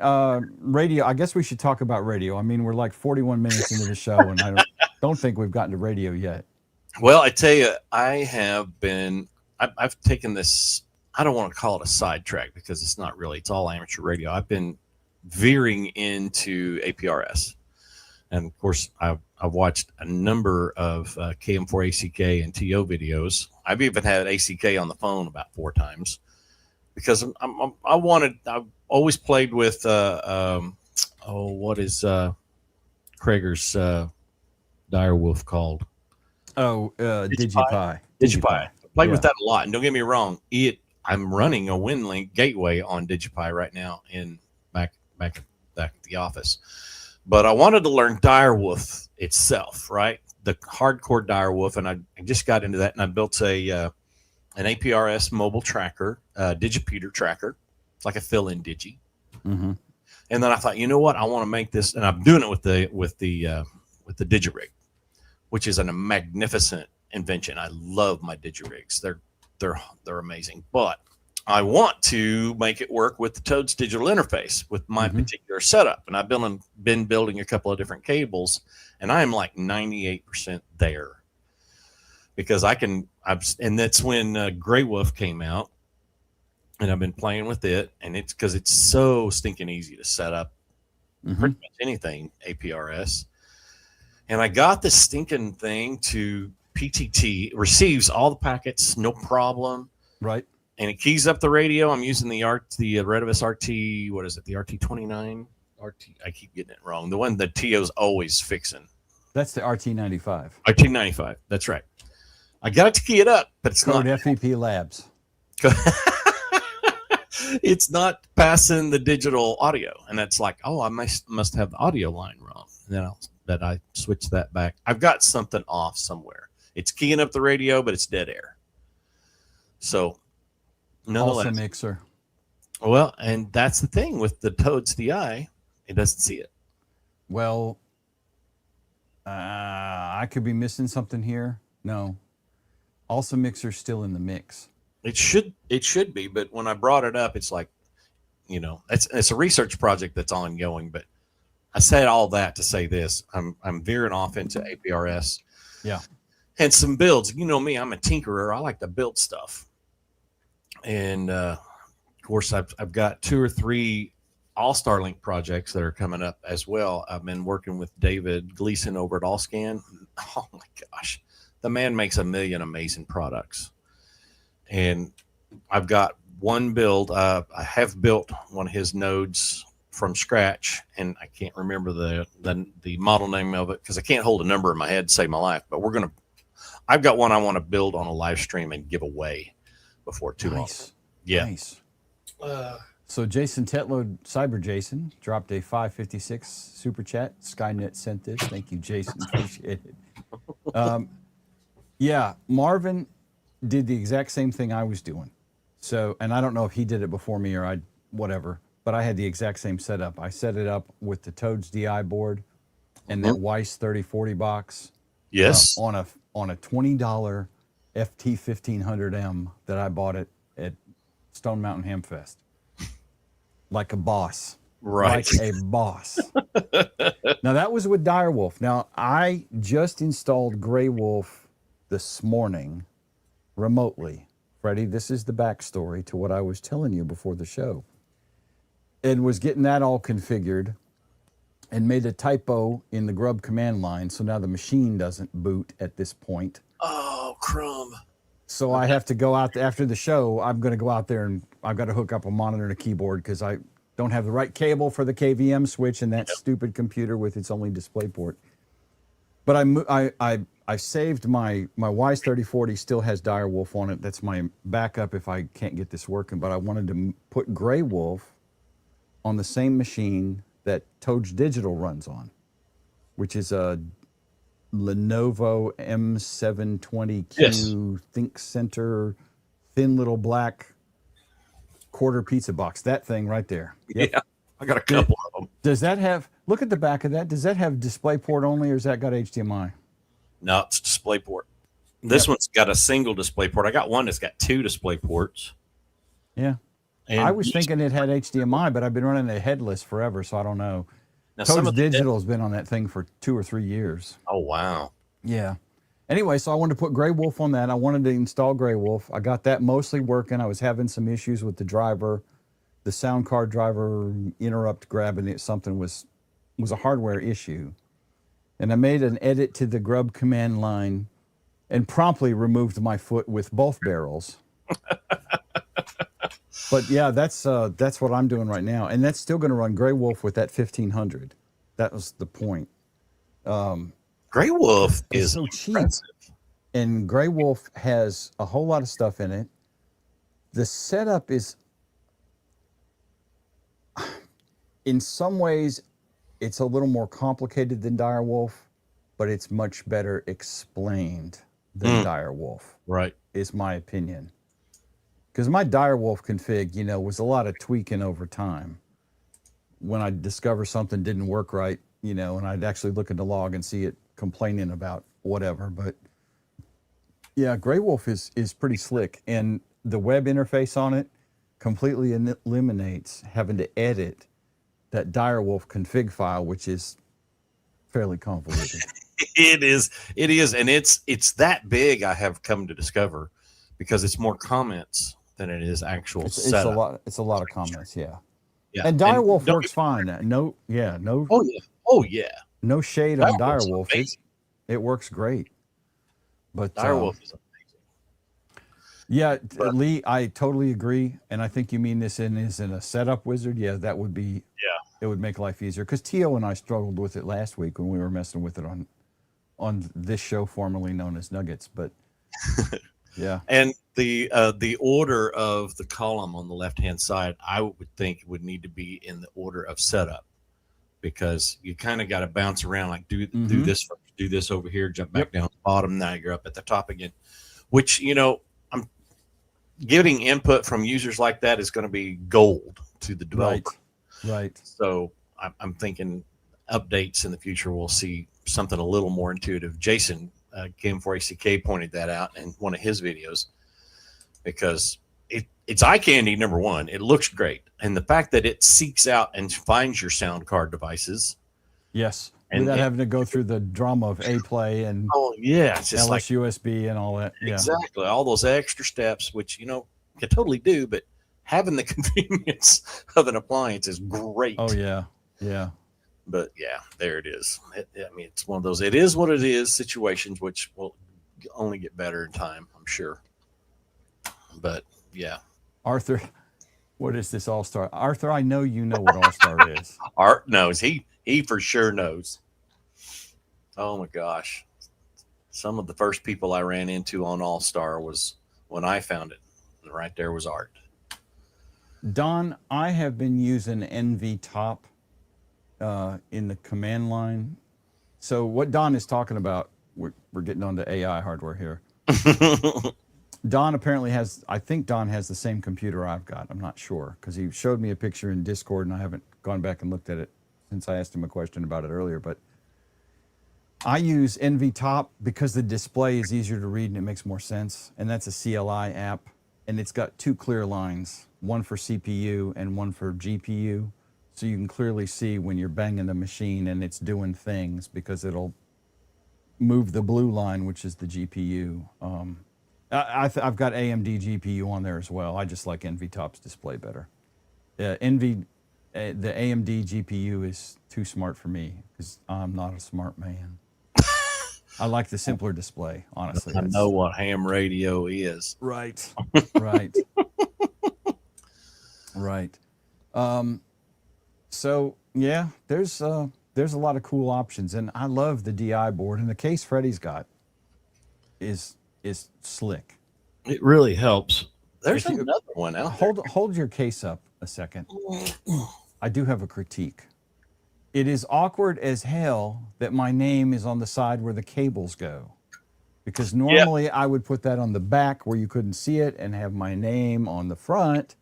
Radio. I guess we should talk about radio. I mean, we're like 41 minutes into the show, and I don't think we've gotten to radio yet. Well, I tell you, I've taken this, I don't want to call it a sidetrack because it's not really, it's all amateur radio. I've been veering into APRS. And of course, I've watched a number of KM4 ACK and TO videos. I've even had ACK on the phone about 4 times because I've always played with, what is Krager's direwolf called? Oh, DigiPi. DigiPi. Played with Yeah. that a lot. And don't get me wrong, I'm running a WinLink gateway on DigiPi right now in back at the office. But I wanted to learn direwolf itself, right? The hardcore direwolf, and I just got into that, and I built an APRS mobile tracker, Digipeater tracker. It's like a fill-in Digi. Mm-hmm. And then I thought, you know what? I want to make this, and I'm doing it with the DigiRig, which is a magnificent invention. I love my DigiRigs. They're amazing. But I want to make it work with the Toad's digital interface with my particular setup. And I've been building a couple of different cables, and I am like 98% there because and that's when Grey Wolf came out, and I've been playing with it, and it's because it's so stinking easy to set up pretty much anything APRS. And I got this stinking thing to PTT, receives all the packets, no problem. Right. And it keys up the radio. I'm using the Redivus RT, what is it? The RT29? I keep getting it wrong. The one that TO's always fixing. That's the RT95. RT95, that's right. I got it to key it up, but it's Code not. FEP Labs. It's not passing the digital audio. And that's like, oh, I must have the audio line wrong. That I switch that back. I've got something off somewhere. It's keying up the radio, but it's dead air. So, nonetheless. Also mixer. Well, and that's the thing with the Toad's DI, it doesn't see it. Well, I could be missing something here. No. Also mixer's still in the mix. It should be, but when I brought it up, it's like, it's a research project that's ongoing, but I said all that to say this. I'm veering off into APRS. Yeah. And some builds. You know me, I'm a tinkerer. I like to build stuff. And of course, I've got 2 or 3 All-Star Link projects that are coming up as well. I've been working with David Gleason over at AllScan. Oh my gosh. The man makes a million amazing products. And I've got one build. I have built one of his nodes from scratch, and I can't remember the model name of it because I can't hold a number in my head to save my life. But I've got one I want to build on a live stream and give away before too long. Yeah. Nice. So Jason Tetlow, Cyber Jason, dropped a 556 super chat. Skynet sent this. Thank you, Jason. Appreciate it. Yeah, Marvin did the exact same thing I was doing. So, and I don't know if he did it before me or whatever, but I had the exact same setup. I set it up with the Toad's DI board and that Weiss 3040 box. Yes. On a $20 FT1500M that I bought at at Stone Mountain Ham Fest. Like a boss. Right. Like a boss. Now, that was with Direwolf. Now, I just installed Grey Wolf this morning remotely. Freddie, this is the backstory to what I was telling you before the show. And was getting that all configured and made a typo in the Grub command line. So now the machine doesn't boot at this point. Oh, crumb. So I have to go out after the show. I'm going to go out there and I've got to hook up a monitor and a keyboard because I don't have the right cable for the KVM switch and that stupid computer with its only display port. But I saved my Wise 3040 still has Direwolf on it. That's my backup if I can't get this working. But I wanted to put Grey Wolf on the same machine that Toad's Digital runs on, which is a Lenovo M720Q Yes. Think Center, thin little black quarter pizza box. That thing right there. Yep. Yeah, I got a couple of them. Does that have, look at the back of that. Does that have DisplayPort only or has that got HDMI? No, it's DisplayPort. This one's got a single DisplayPort. I got one that's got 2 DisplayPorts. Yeah. And I was thinking it had HDMI, but I've been running it headless forever, so I don't know. now some Toad's of the Digital has been on that thing for 2 or 3 years. Oh, wow. Yeah. Anyway, so I wanted to put Grey Wolf on that. I wanted to install Grey Wolf. I got that mostly working. I was having some issues with the driver. The sound card driver interrupt grabbing it. Something was a hardware issue. And I made an edit to the Grub command line and promptly removed my foot with both barrels. But yeah, that's what I'm doing right now. And that's still going to run Grey Wolf with that 1500. That was the point. Grey Wolf It's is so cheap. impressive. And Grey Wolf has a whole lot of stuff in it. The setup is, in some ways, it's a little more complicated than Direwolf, but it's much better explained than Direwolf, Right. is my opinion. Because my Direwolf config, was a lot of tweaking over time. When I discover something didn't work right, and I'd actually look at the log and see it complaining about whatever. But yeah, Grey Wolf is pretty slick. And the web interface on it completely eliminates having to edit that Direwolf config file, which is fairly convoluted. It is, and it's that big. I have come to discover because it's more comments than it is actual It's setup. a lot of comments, yeah. Yeah, And Direwolf don't works get me fine. wrong. No, Oh yeah. no shade on Direwolf's Direwolf. amazing. It works great. But Direwolf is amazing. yeah, Lee, I totally agree, and I think you mean this in a setup wizard. Yeah, that would be. Yeah. It would make life easier because Tio and I struggled with it last week when we were messing with it on this show formerly known as Nuggets. But yeah, And the order of the column on the left hand side, I would think would need to be in the order of setup, because you kind of got to bounce around, like do this first, do this over here, jump back down to the bottom. Now you're up at the top again, which I'm getting input from users like that is going to be gold to the developer. right. So I'm thinking updates in the future, we'll see something a little more intuitive. Jason, Game4ACK, pointed that out in one of his videos, because it's eye candy. Number one, it looks great. And the fact that it seeks out and finds your sound card devices. Yes, And without having to go through the drama of A-Play and Oh yeah, it's just like LSUSB and all that. Yeah, exactly all those extra steps, which can totally do, but having the convenience of an appliance is great. Oh yeah. But yeah, there it is. It's one of those it is what it is situations, which will only get better in time, I'm sure. But yeah, Arthur, what is this All-Star? Arthur, I know you know what All-Star is. Art knows. He for sure knows. Oh my gosh. Some of the first people I ran into on All-Star was when I found it. And right there was Art. Don, I have been using NV Top in the command line. So what Don is talking about, we're getting onto AI hardware here. Don apparently I think Don has the same computer I've got. I'm not sure, because he showed me a picture in Discord and I haven't gone back and looked at it since I asked him a question about it earlier. But I use NV Top because the display is easier to read and it makes more sense. And that's a CLI app. and it's got two clear lines, one for CPU and one for GPU. So you can clearly see when you're banging the machine and it's doing things because it'll move the blue line, which is the GPU. I've got AMD GPU on there as well. I just like NVTop's display better. The AMD GPU is too smart for me because I'm not a smart man. I like the simpler display, honestly. I know what ham radio is. Right, right, right. So yeah, there's a lot of cool options, and I love the DI board. And the case Freddie's got is slick. It really helps. There's another one out. Hold your case up a second. I do have a critique. It is awkward as hell that my name is on the side where the cables go. Because normally I would put that on the back where you couldn't see it and have my name on the front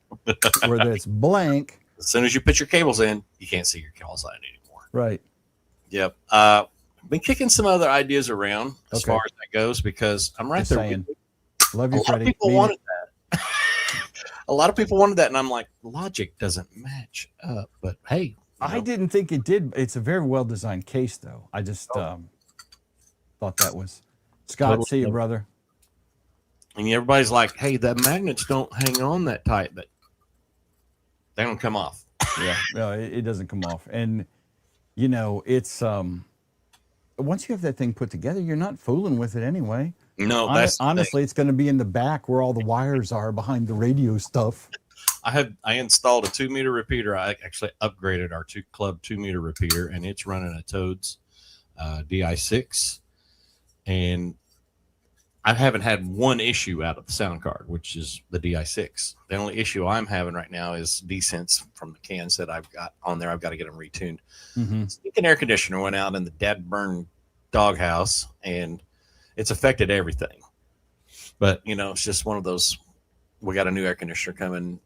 where it's blank. As soon as you put your cables in, you can't see your call sign anymore. Right. Yep. Been kicking some other ideas around as far as that goes because I'm right Just there. saying. Love you, Freddie. People wanted that. A lot of people wanted that, and I'm like, logic doesn't match up. But hey, I didn't think it did. It's a very well designed case, though. I just thought that was Scott. Totally. See you, brother. And everybody's like, hey, the magnets don't hang on that tight, but they don't come off. Yeah, no, it doesn't come off. And you know, it's once you have that thing put together, you're not fooling with it anyway. No, that's honestly, it's going to be in the back where all the wires are behind the radio stuff. I installed a 2-meter repeater. I actually upgraded our club 2-meter repeater, and it's running a Toads DI6. And I haven't had one issue out of the sound card, which is the DI6. The only issue I'm having right now is descents from the cans that I've got on there. I've got to get them retuned. Mm-hmm. An air conditioner went out in the dead burn doghouse, and it's affected everything. But, you know, it's just one of those, we got a new air conditioner coming,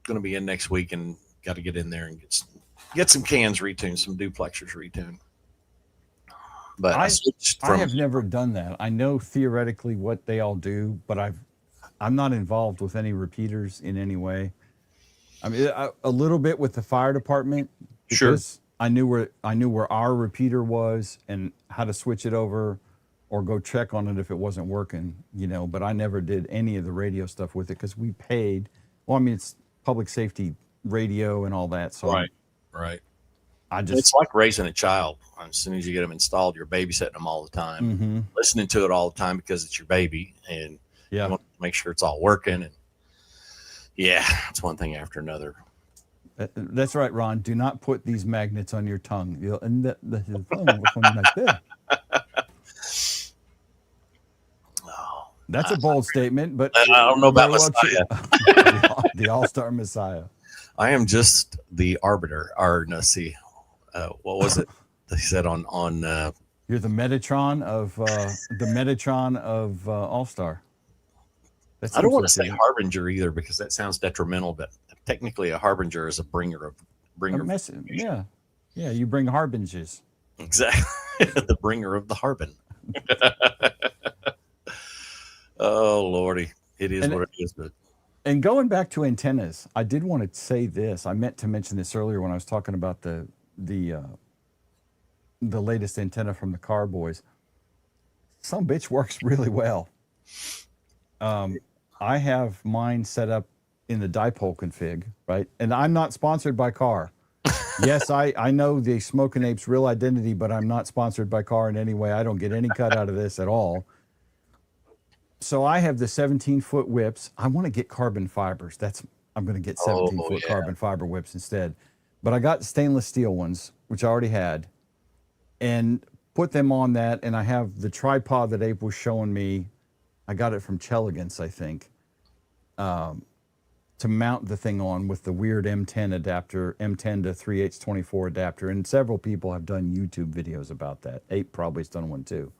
going to be in next week, and got to get in there and get some cans retuned, some duplexers retuned. But I have never done that. I know theoretically what they all do, but I'm not involved with any repeaters in any way. I mean, a little bit with the fire department because I knew where our repeater was and how to switch it over or go check on it if it wasn't working, you know, but I never did any of the radio stuff with it because we paid. Well, I mean, it's public safety radio and all that. So right. It's like raising a child. As soon as you get them installed, you're babysitting them all the time, listening to it all the time because it's your baby, and you want to make sure it's all working. And it's one thing after another. That's right, Ron. Do not put these magnets on your tongue. You'll end the phone like this. That's a bold statement, but I don't know about Messiah. The All-Star Messiah. I am just the arbiter. What was it? They said on you're the Metatron of All-Star. I don't want to say harbinger either because that sounds detrimental, but technically a harbinger is a bringer. Yeah. You bring harbingers. Exactly. The bringer of the harbin. Oh Lordy, it is what it is. But and going back to antennas, I did want to say this. I meant to mention this earlier when I was talking about the latest antenna from the Car Boys. Some bitch works really well. I have mine set up in the dipole config, right? And I'm not sponsored by Car. Yes, I know the Smoking Ape's real identity, but I'm not sponsored by Car in any way. I don't get any cut out of this at all. So I have the 17-foot whips. I want to get carbon fibers. I'm going to get 17-foot carbon fiber whips instead. But I got stainless steel ones, which I already had, and put them on that. And I have the tripod that Ape was showing me. I got it from Chelegans, I think, to mount the thing on with the weird M10 adapter, M10 to 3/824 adapter. And several people have done YouTube videos about that. Ape probably has done one too.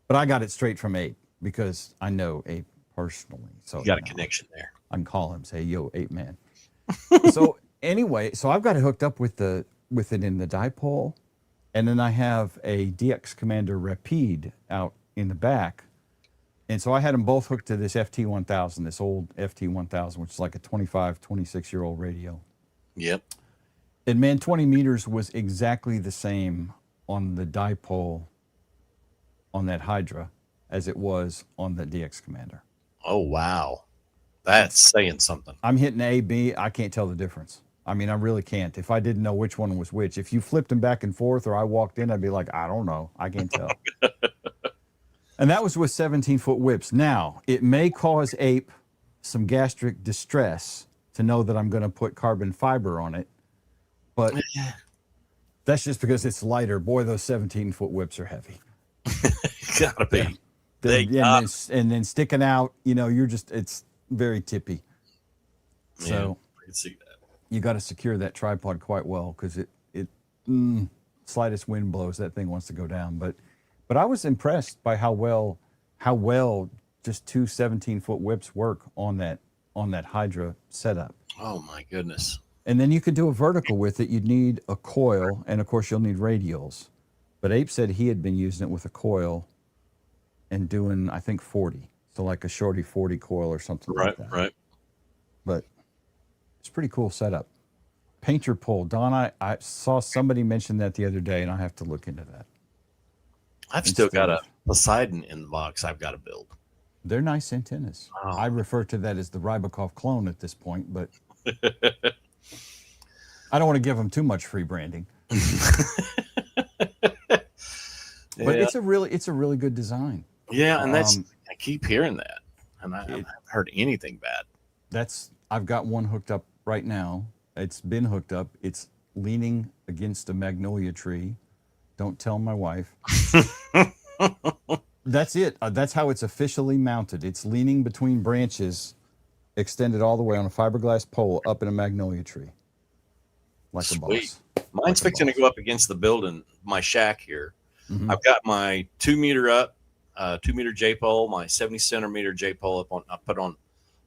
But I got it straight from Ape because I know Ape personally. So you got a connection there. I can call him, say, yo, Ape man. So anyway, so I've got it hooked up with it in the dipole. And then I have a DX Commander Rapide out in the back. And so I had them both hooked to this FT1000, this old FT1000, which is like a 25, 26-year-old radio. Yep. And man, 20 meters was exactly the same on the dipole on that Hydra as it was on the DX Commander. Oh, wow. That's saying something. I'm hitting A, B. I can't tell the difference. I mean, I really can't. If I didn't know which one was which, if you flipped them back and forth or I walked in, I'd be like, I don't know. I can't tell. And that was with 17-foot whips. Now, it may cause Ape some gastric distress to know that I'm going to put carbon fiber on it, but that's just because it's lighter. Boy, those 17-foot whips are heavy. Gotta be. Yeah. And then sticking out, it's very tippy. So I can see that. you got to secure that tripod quite well because slightest wind blows, that thing wants to go down. But I was impressed by how well just two 17-foot whips work on that Hydra setup. Oh my goodness. And then you could do a vertical with it. You'd need a coil, and of course you'll need radials. But Ape said he had been using it with a coil and doing, I think, 40. So like a shorty 40 coil or something like that. Right. But it's a pretty cool setup. Painter pole. Don, I saw somebody mention that the other day, and I have to look into that. I've still got a Poseidon in the box I've got to build. They're nice antennas. Oh. I refer to that as the Rybakov clone at this point, but I don't want to give them too much free branding. But it's a really good design. Yeah, and I keep hearing that, and I haven't heard anything bad. I've got one hooked up right now. It's been hooked up. It's leaning against a magnolia tree. Don't tell my wife. That's it. That's how it's officially mounted. It's leaning between branches, extended all the way on a fiberglass pole up in a magnolia tree. Like a boss. Mine's fixing to go up against the building, my shack here. Mm-hmm. I've got my 2 meter up, 2 meter J pole, my 70 centimeter J pole up on. I put on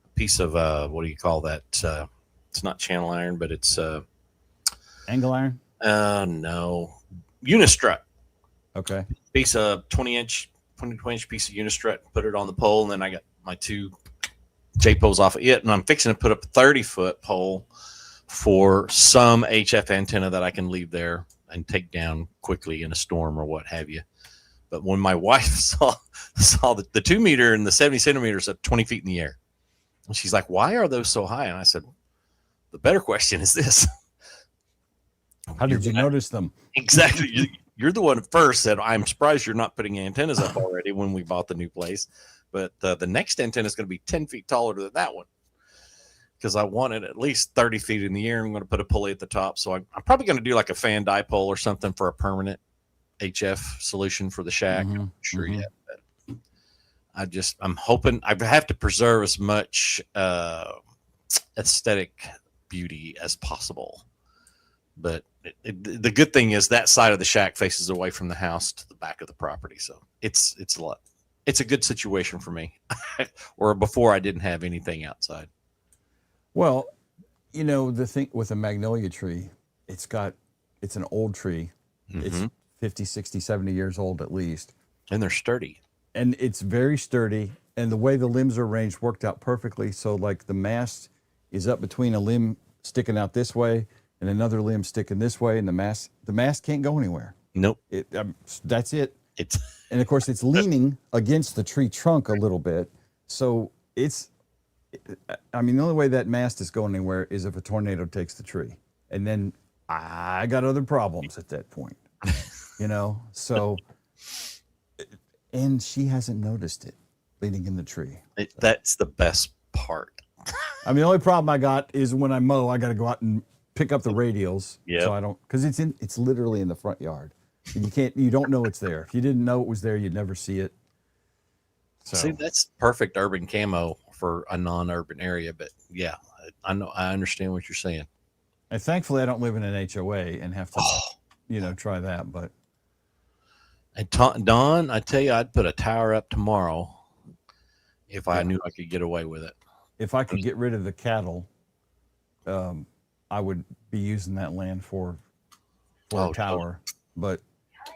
a piece of what do you call that? It's not channel iron, but it's angle iron. No, unistrut. Okay. Piece of 20-inch piece of unistrut. Put it on the pole, and then I got my 2 J poles off of it, and I'm fixing to put up a 30-foot pole for some HF antenna that I can leave there and take down quickly in a storm or what have you. But when my wife saw the 2 meter and the 70 centimeters at 20 feet in the air, and she's like, "Why are those so high?" And I said, "The better question is this: How did you notice them?" Exactly. You're the one first said, "I'm surprised you're not putting antennas up already." When we bought the new place, but the next antenna is going to be 10 feet taller than that one, because I want it at least 30 feet in the air. I'm going to put a pulley at the top. So I'm probably going to do like a fan dipole or something for a permanent HF solution for the shack. Mm-hmm. I'm not sure yet. But I'm hoping I have to preserve as much aesthetic beauty as possible. But the good thing is that side of the shack faces away from the house to the back of the property. So it's a lot. It's a good situation for me. Or before I didn't have anything outside. Well, the thing with a magnolia tree, it's an old tree. Mm-hmm. It's 50, 60, 70 years old at least. And they're sturdy. And it's very sturdy. And the way the limbs are arranged worked out perfectly. So like the mast is up between a limb sticking out this way and another limb sticking this way. And the mast can't go anywhere. Nope. That's it. And of course it's leaning against the tree trunk a little bit. So the only way that mast is going anywhere is if a tornado takes the tree. And then I got other problems at that point, so, and she hasn't noticed it leaning in the tree. That's the best part. The only problem I got is when I mow, I got to go out and pick up the radials. Yeah. So I don't, because it's literally in the front yard. And you don't know it's there. If you didn't know it was there, you'd never see it. So. See, that's perfect urban camo for a non-urban area, but yeah, I understand what you're saying. And thankfully I don't live in an HOA and have to, try that, but. And Don, I tell you, I'd put a tower up tomorrow if I knew I could get away with it. If I could get rid of the cattle, I would be using that land for a tower. But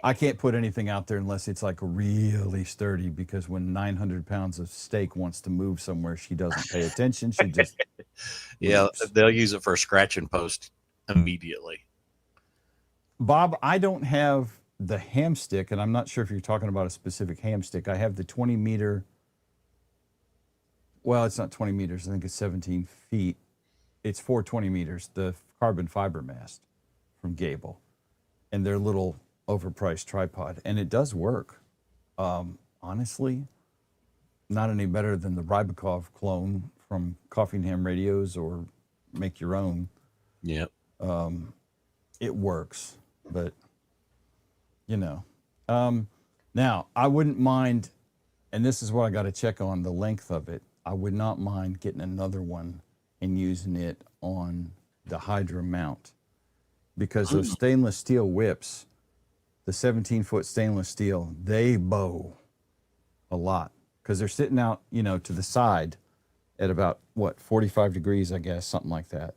I can't put anything out there unless it's like really sturdy, because when 900 pounds of steak wants to move somewhere, she doesn't pay attention. She just Yeah, moves. they'll use it for a scratch and post immediately. Bob, I don't have the ham stick, and I'm not sure if you're talking about a specific ham stick. I have the 20 meter. Well, it's not 20 meters. I think it's 17 feet. It's 420 meters, the carbon fiber mast from Gable, and their little overpriced tripod. And it does work. Honestly, not any better than the Rybakov clone from Coffeeham Radios or Make Your Own. Yep. It works, but now I wouldn't mind, and this is what I got to check on the length of it. I would not mind getting another one and using it on the Hydra mount, because those stainless steel whips, the 17-foot stainless steel, they bow a lot because they're sitting out, to the side at about 45 degrees, I guess, something like that.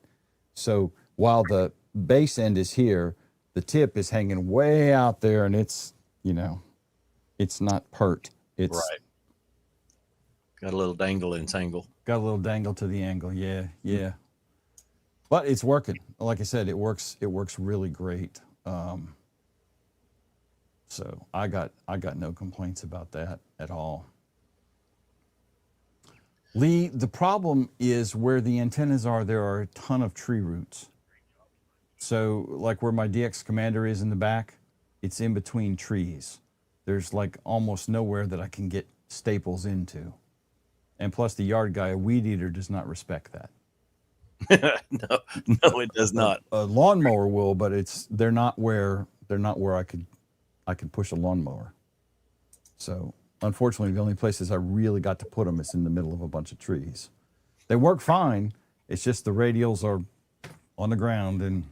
So while the base end is here, the tip is hanging way out there, and it's not pert. It's Right. Got a little dangle and tangle. got a little dangle to the angle. Yeah. But it's working. Like I said, it works really great. So I got no complaints about that at all. Lee, the problem is where the antennas are, there are a ton of tree roots. So like where my DX Commander is in the back, it's in between trees. There's like almost nowhere that I can get staples into. And plus the yard guy, a weed eater, does not respect that. No, it does not. A lawnmower will, but they're not where I could push a lawnmower. So unfortunately, the only places I really got to put them is in the middle of a bunch of trees. They work fine. It's just the radials are on the ground, and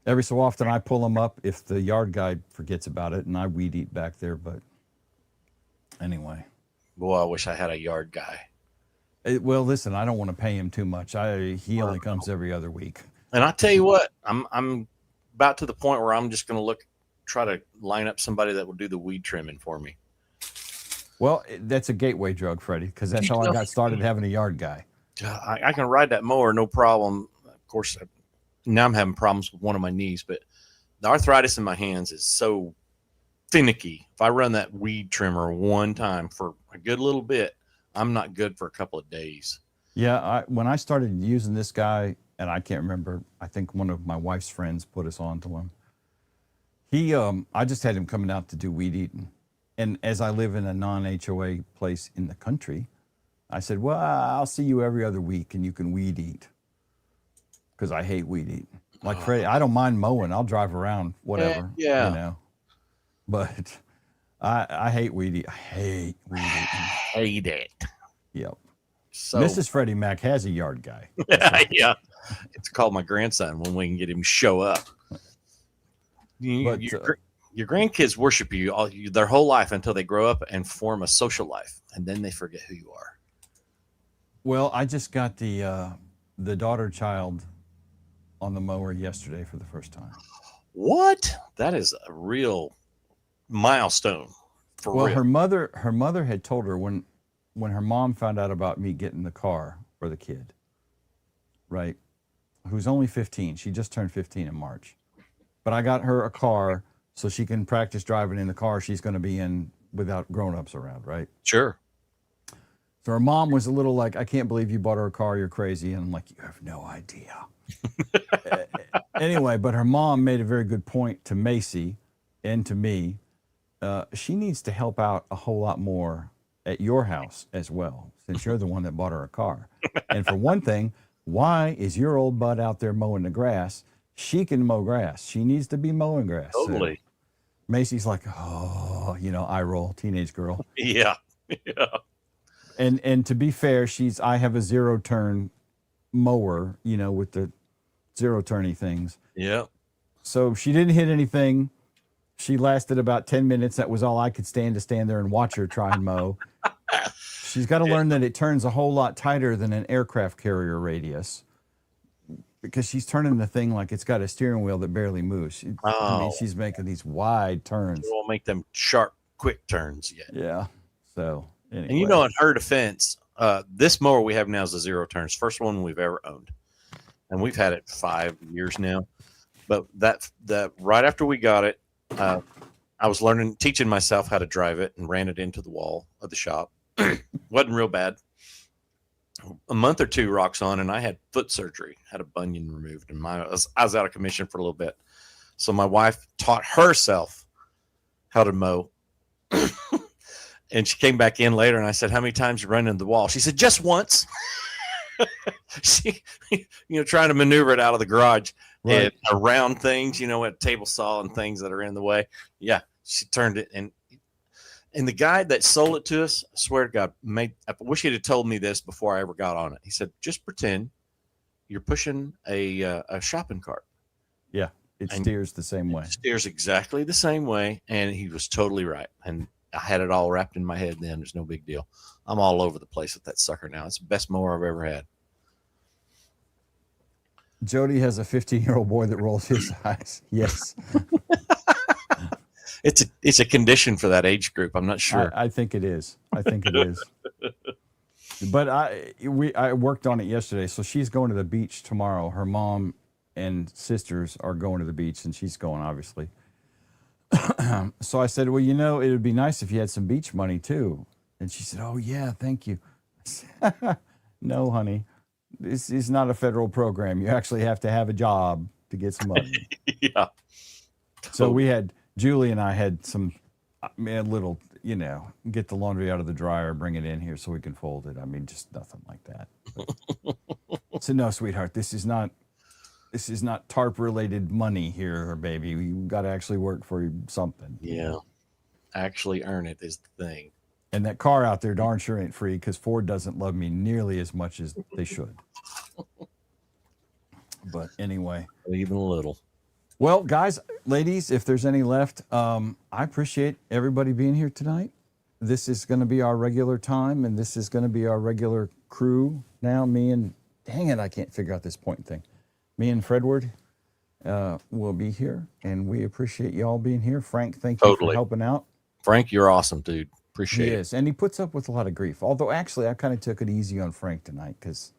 every so often I pull them up if the yard guy forgets about it, and I weed eat back there. But anyway. Boy, I wish I had a yard guy. Well, listen, I don't want to pay him too much. He only comes every other week. And I tell you what, I'm about to the point where I'm just going to try to line up somebody that will do the weed trimming for me. Well, that's a gateway drug, Freddie, because that's how I got started having a yard guy. I can ride that mower, no problem. Of course, now I'm having problems with one of my knees, but the arthritis in my hands is so finicky. If I run that weed trimmer one time for a good little bit, I'm not good for a couple of days. Yeah, when I started using this guy, and I can't remember, I think one of my wife's friends put us on to him. I just had him coming out to do weed eating. And as I live in a non-HOA place in the country, I said, well, I'll see you every other week and you can weed eat. Because I hate weed eating. Like Freddie, I don't mind mowing. I'll drive around, whatever. Yeah. But I hate weed eating. I hate weed eating. Hate it. Yep. So Mrs. Freddie Mac has a yard guy. Yeah. It's called my grandson when we can get him to show up. Your grandkids worship you their whole life until they grow up and form a social life, and then they forget who you are. Well, I just got the daughter child on the mower yesterday for the first time. What? That is a real milestone. Well, her mother had told her when her mom found out about me getting the car for the kid, right? Who's only 15. She just turned 15 in March. But I got her a car so she can practice driving in the car she's going to be in without grown-ups around, right? Sure. So her mom was a little like, I can't believe you bought her a car. You're crazy. And I'm like, you have no idea. Anyway, but her mom made a very good point to Macy and to me. She needs to help out a whole lot more at your house as well, since you're the one that bought her a car. And for one thing, why is your old butt out there mowing the grass? She can mow grass. She needs to be mowing grass. Totally. So Macy's like, oh, eye roll, teenage girl. Yeah. And to be fair, I have a zero turn mower, with the zero turny things. Yeah. So she didn't hit anything. She lasted about 10 minutes. That was all I could stand to stand there and watch her try and mow. She's got to learn that it turns a whole lot tighter than an aircraft carrier radius. because she's turning the thing like it's got a steering wheel that barely moves. I mean, she's making these wide turns. We won't make them sharp, quick turns yet. Yeah. So anyway. And in her defense, this mower we have now is a 0 turns. First one we've ever owned. And we've had it 5 years now. But that right after we got it, I was teaching myself how to drive it, and ran it into the wall of the shop. Wasn't real bad. A month or two rocks on, and I had foot surgery, had a bunion removed, and I was out of commission for a little bit. So my wife taught herself how to mow. And she came back in later, and I said, "How many times you run into the wall?" She said, "Just once." She, trying to maneuver it out of the garage and around things, at table saw and things that are in the way. Yeah, she turned it, and the guy that sold it to us, I swear to God, I wish he'd have told me this before I ever got on it. He said, "Just pretend you're pushing a shopping cart." Yeah, it steers the same way. It steers exactly the same way, and he was totally right. And I had it all wrapped in my head then. There's no big deal. I'm all over the place with that sucker now. It's the best mower I've ever had. Jody has a 15-year-old boy that rolls his eyes. Yes. It's a condition for that age group. I'm not sure. I think it is. But I worked on it yesterday. So she's going to the beach tomorrow. Her mom and sisters are going to the beach, and she's going, obviously. So I said, well, it would be nice if you had some beach money too. And she said, oh yeah, thank you. No, honey, this is not a federal program. You actually have to have a job to get some money. Yeah. So Julie and I had a little, get the laundry out of the dryer, bring it in here so we can fold it. I mean, just nothing like that. So no, sweetheart, this is not TARP related money here, baby. You got to actually work for something. Yeah. Actually earn it is the thing. And that car out there darn sure ain't free, because Ford doesn't love me nearly as much as they should. But anyway. Even a little. Well, guys, ladies, if there's any left, I appreciate everybody being here tonight. This is going to be our regular time, and this is going to be our regular crew now. Dang it, I can't figure out this point thing. Me and Fredward will be here, and we appreciate you all being here. Frank, thank you for helping out. Frank, you're awesome, dude. Appreciate it. Yes, and he puts up with a lot of grief. Although, actually, I kind of took it easy on Frank tonight because,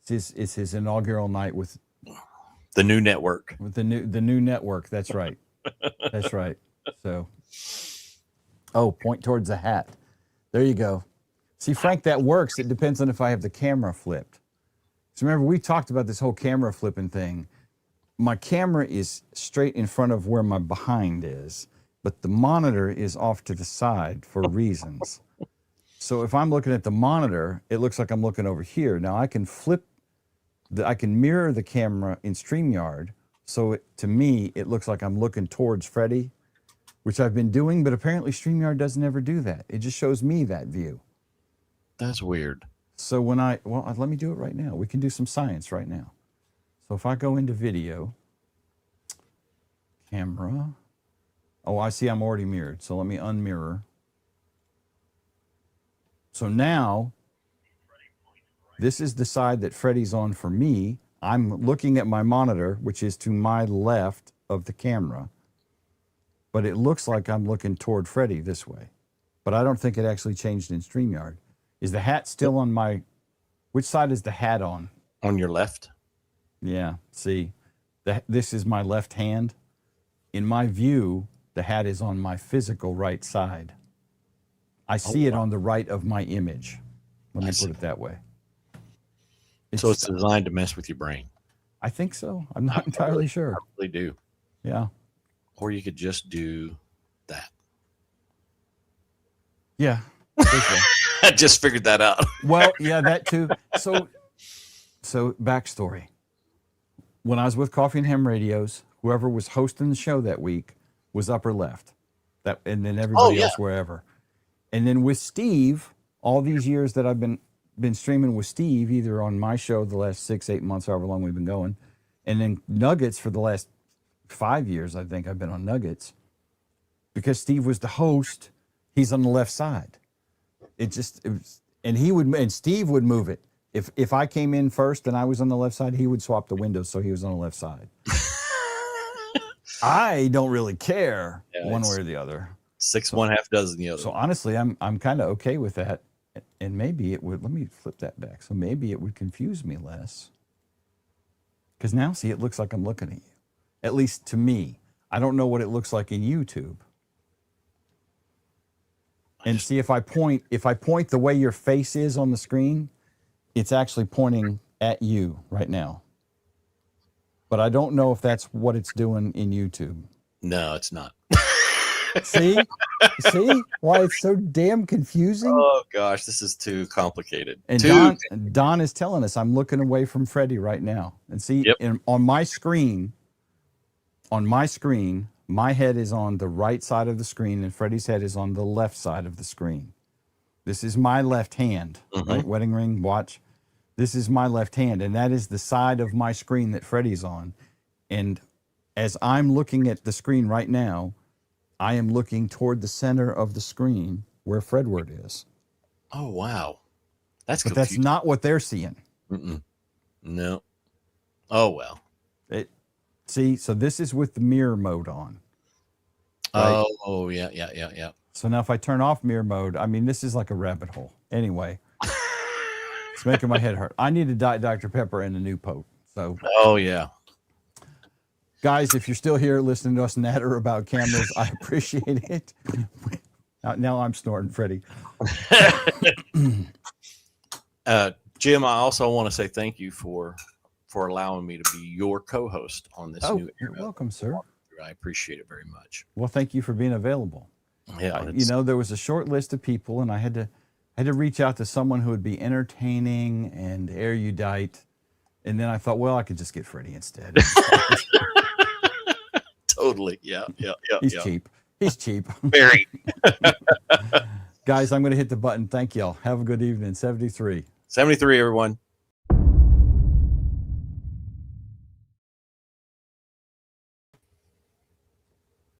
it's his inaugural night with the new network. With the new network. That's right. That's right. So, point towards the hat. There you go. See, Frank, that works. It depends on if I have the camera flipped. So remember, we talked about this whole camera flipping thing. My camera is straight in front of where my behind is, but the monitor is off to the side for reasons. So if I'm looking at the monitor, it looks like I'm looking over here. Now I can I can mirror the camera in StreamYard. So to me, it looks like I'm looking towards Freddie, which I've been doing, but apparently StreamYard doesn't ever do that. It just shows me that view. That's weird. So let me do it right now. We can do some science right now. So if I go into video, camera, I see I'm already mirrored. So let me unmirror. So now, this is the side that Freddie's on for me. I'm looking at my monitor, which is to my left of the camera. But it looks like I'm looking toward Freddie this way. But I don't think it actually changed in StreamYard. Is the hat still on which side is the hat on? On your left? Yeah, see, this is my left hand. In my view, the hat is on my physical right side. I see it on the right of my image. Let me put it that way. So it's designed to mess with your brain. I think so. I'm not entirely sure. I really do. Yeah. Or you could just do that. Yeah. I just figured that out. Well, yeah, that too. So backstory. When I was with Coffee and Ham Radios, whoever was hosting the show that week was upper left. And then everybody else wherever. And then with Steve, all these years that I've been streaming with Steve, either on my show the last 6-8 months, however long we've been going, and then Nuggets for the last 5 years, I think I've been on Nuggets. Because Steve was the host, he's on the left side. And Steve would move it. If I came in first and I was on the left side, he would swap the windows so he was on the left side. I don't really care one way or the other. 6 1 half dozen the other. So honestly, I'm kind of okay with that. And maybe it would, let me flip that back. So maybe it would confuse me less. Because now, see, it looks like I'm looking at you. At least to me. I don't know what it looks like in YouTube. And see, if I point the way your face is on the screen, it's actually pointing at you right now. But I don't know if that's what it's doing in YouTube. No, it's not. See why it's so damn confusing? Oh gosh, this is too complicated. And Don is telling us I'm looking away from Freddie right now. And see, on my screen, my head is on the right side of the screen and Freddie's head is on the left side of the screen. This is my left hand, right? Wedding ring, watch. This is my left hand, and that is the side of my screen that Freddie's on. And as I'm looking at the screen right now, I am looking toward the center of the screen where Fredward is. Oh, wow. But that's not what they're seeing. No. Oh, well. See, so this is with the mirror mode on. Right? Oh, yeah. So now if I turn off mirror mode, I mean, this is like a rabbit hole. Anyway, it's making my head hurt. I need a Diet Dr. Pepper and a new Pope. So, oh, yeah. Guys, if you're still here listening to us natter about cameras, I appreciate it. Now I'm snorting, Freddie. Jim, I also want to say thank you for allowing me to be your co-host on this new era. You're welcome, sir. I appreciate it very much. Well, thank you for being available. Yeah, there was a short list of people, and I had to reach out to someone who would be entertaining and erudite. And then I thought, well, I could just get Freddie instead. Totally. Yeah. He's cheap. He's cheap. Very. Guys, I'm going to hit the button. Thank y'all. Have a good evening. 73. 73, everyone.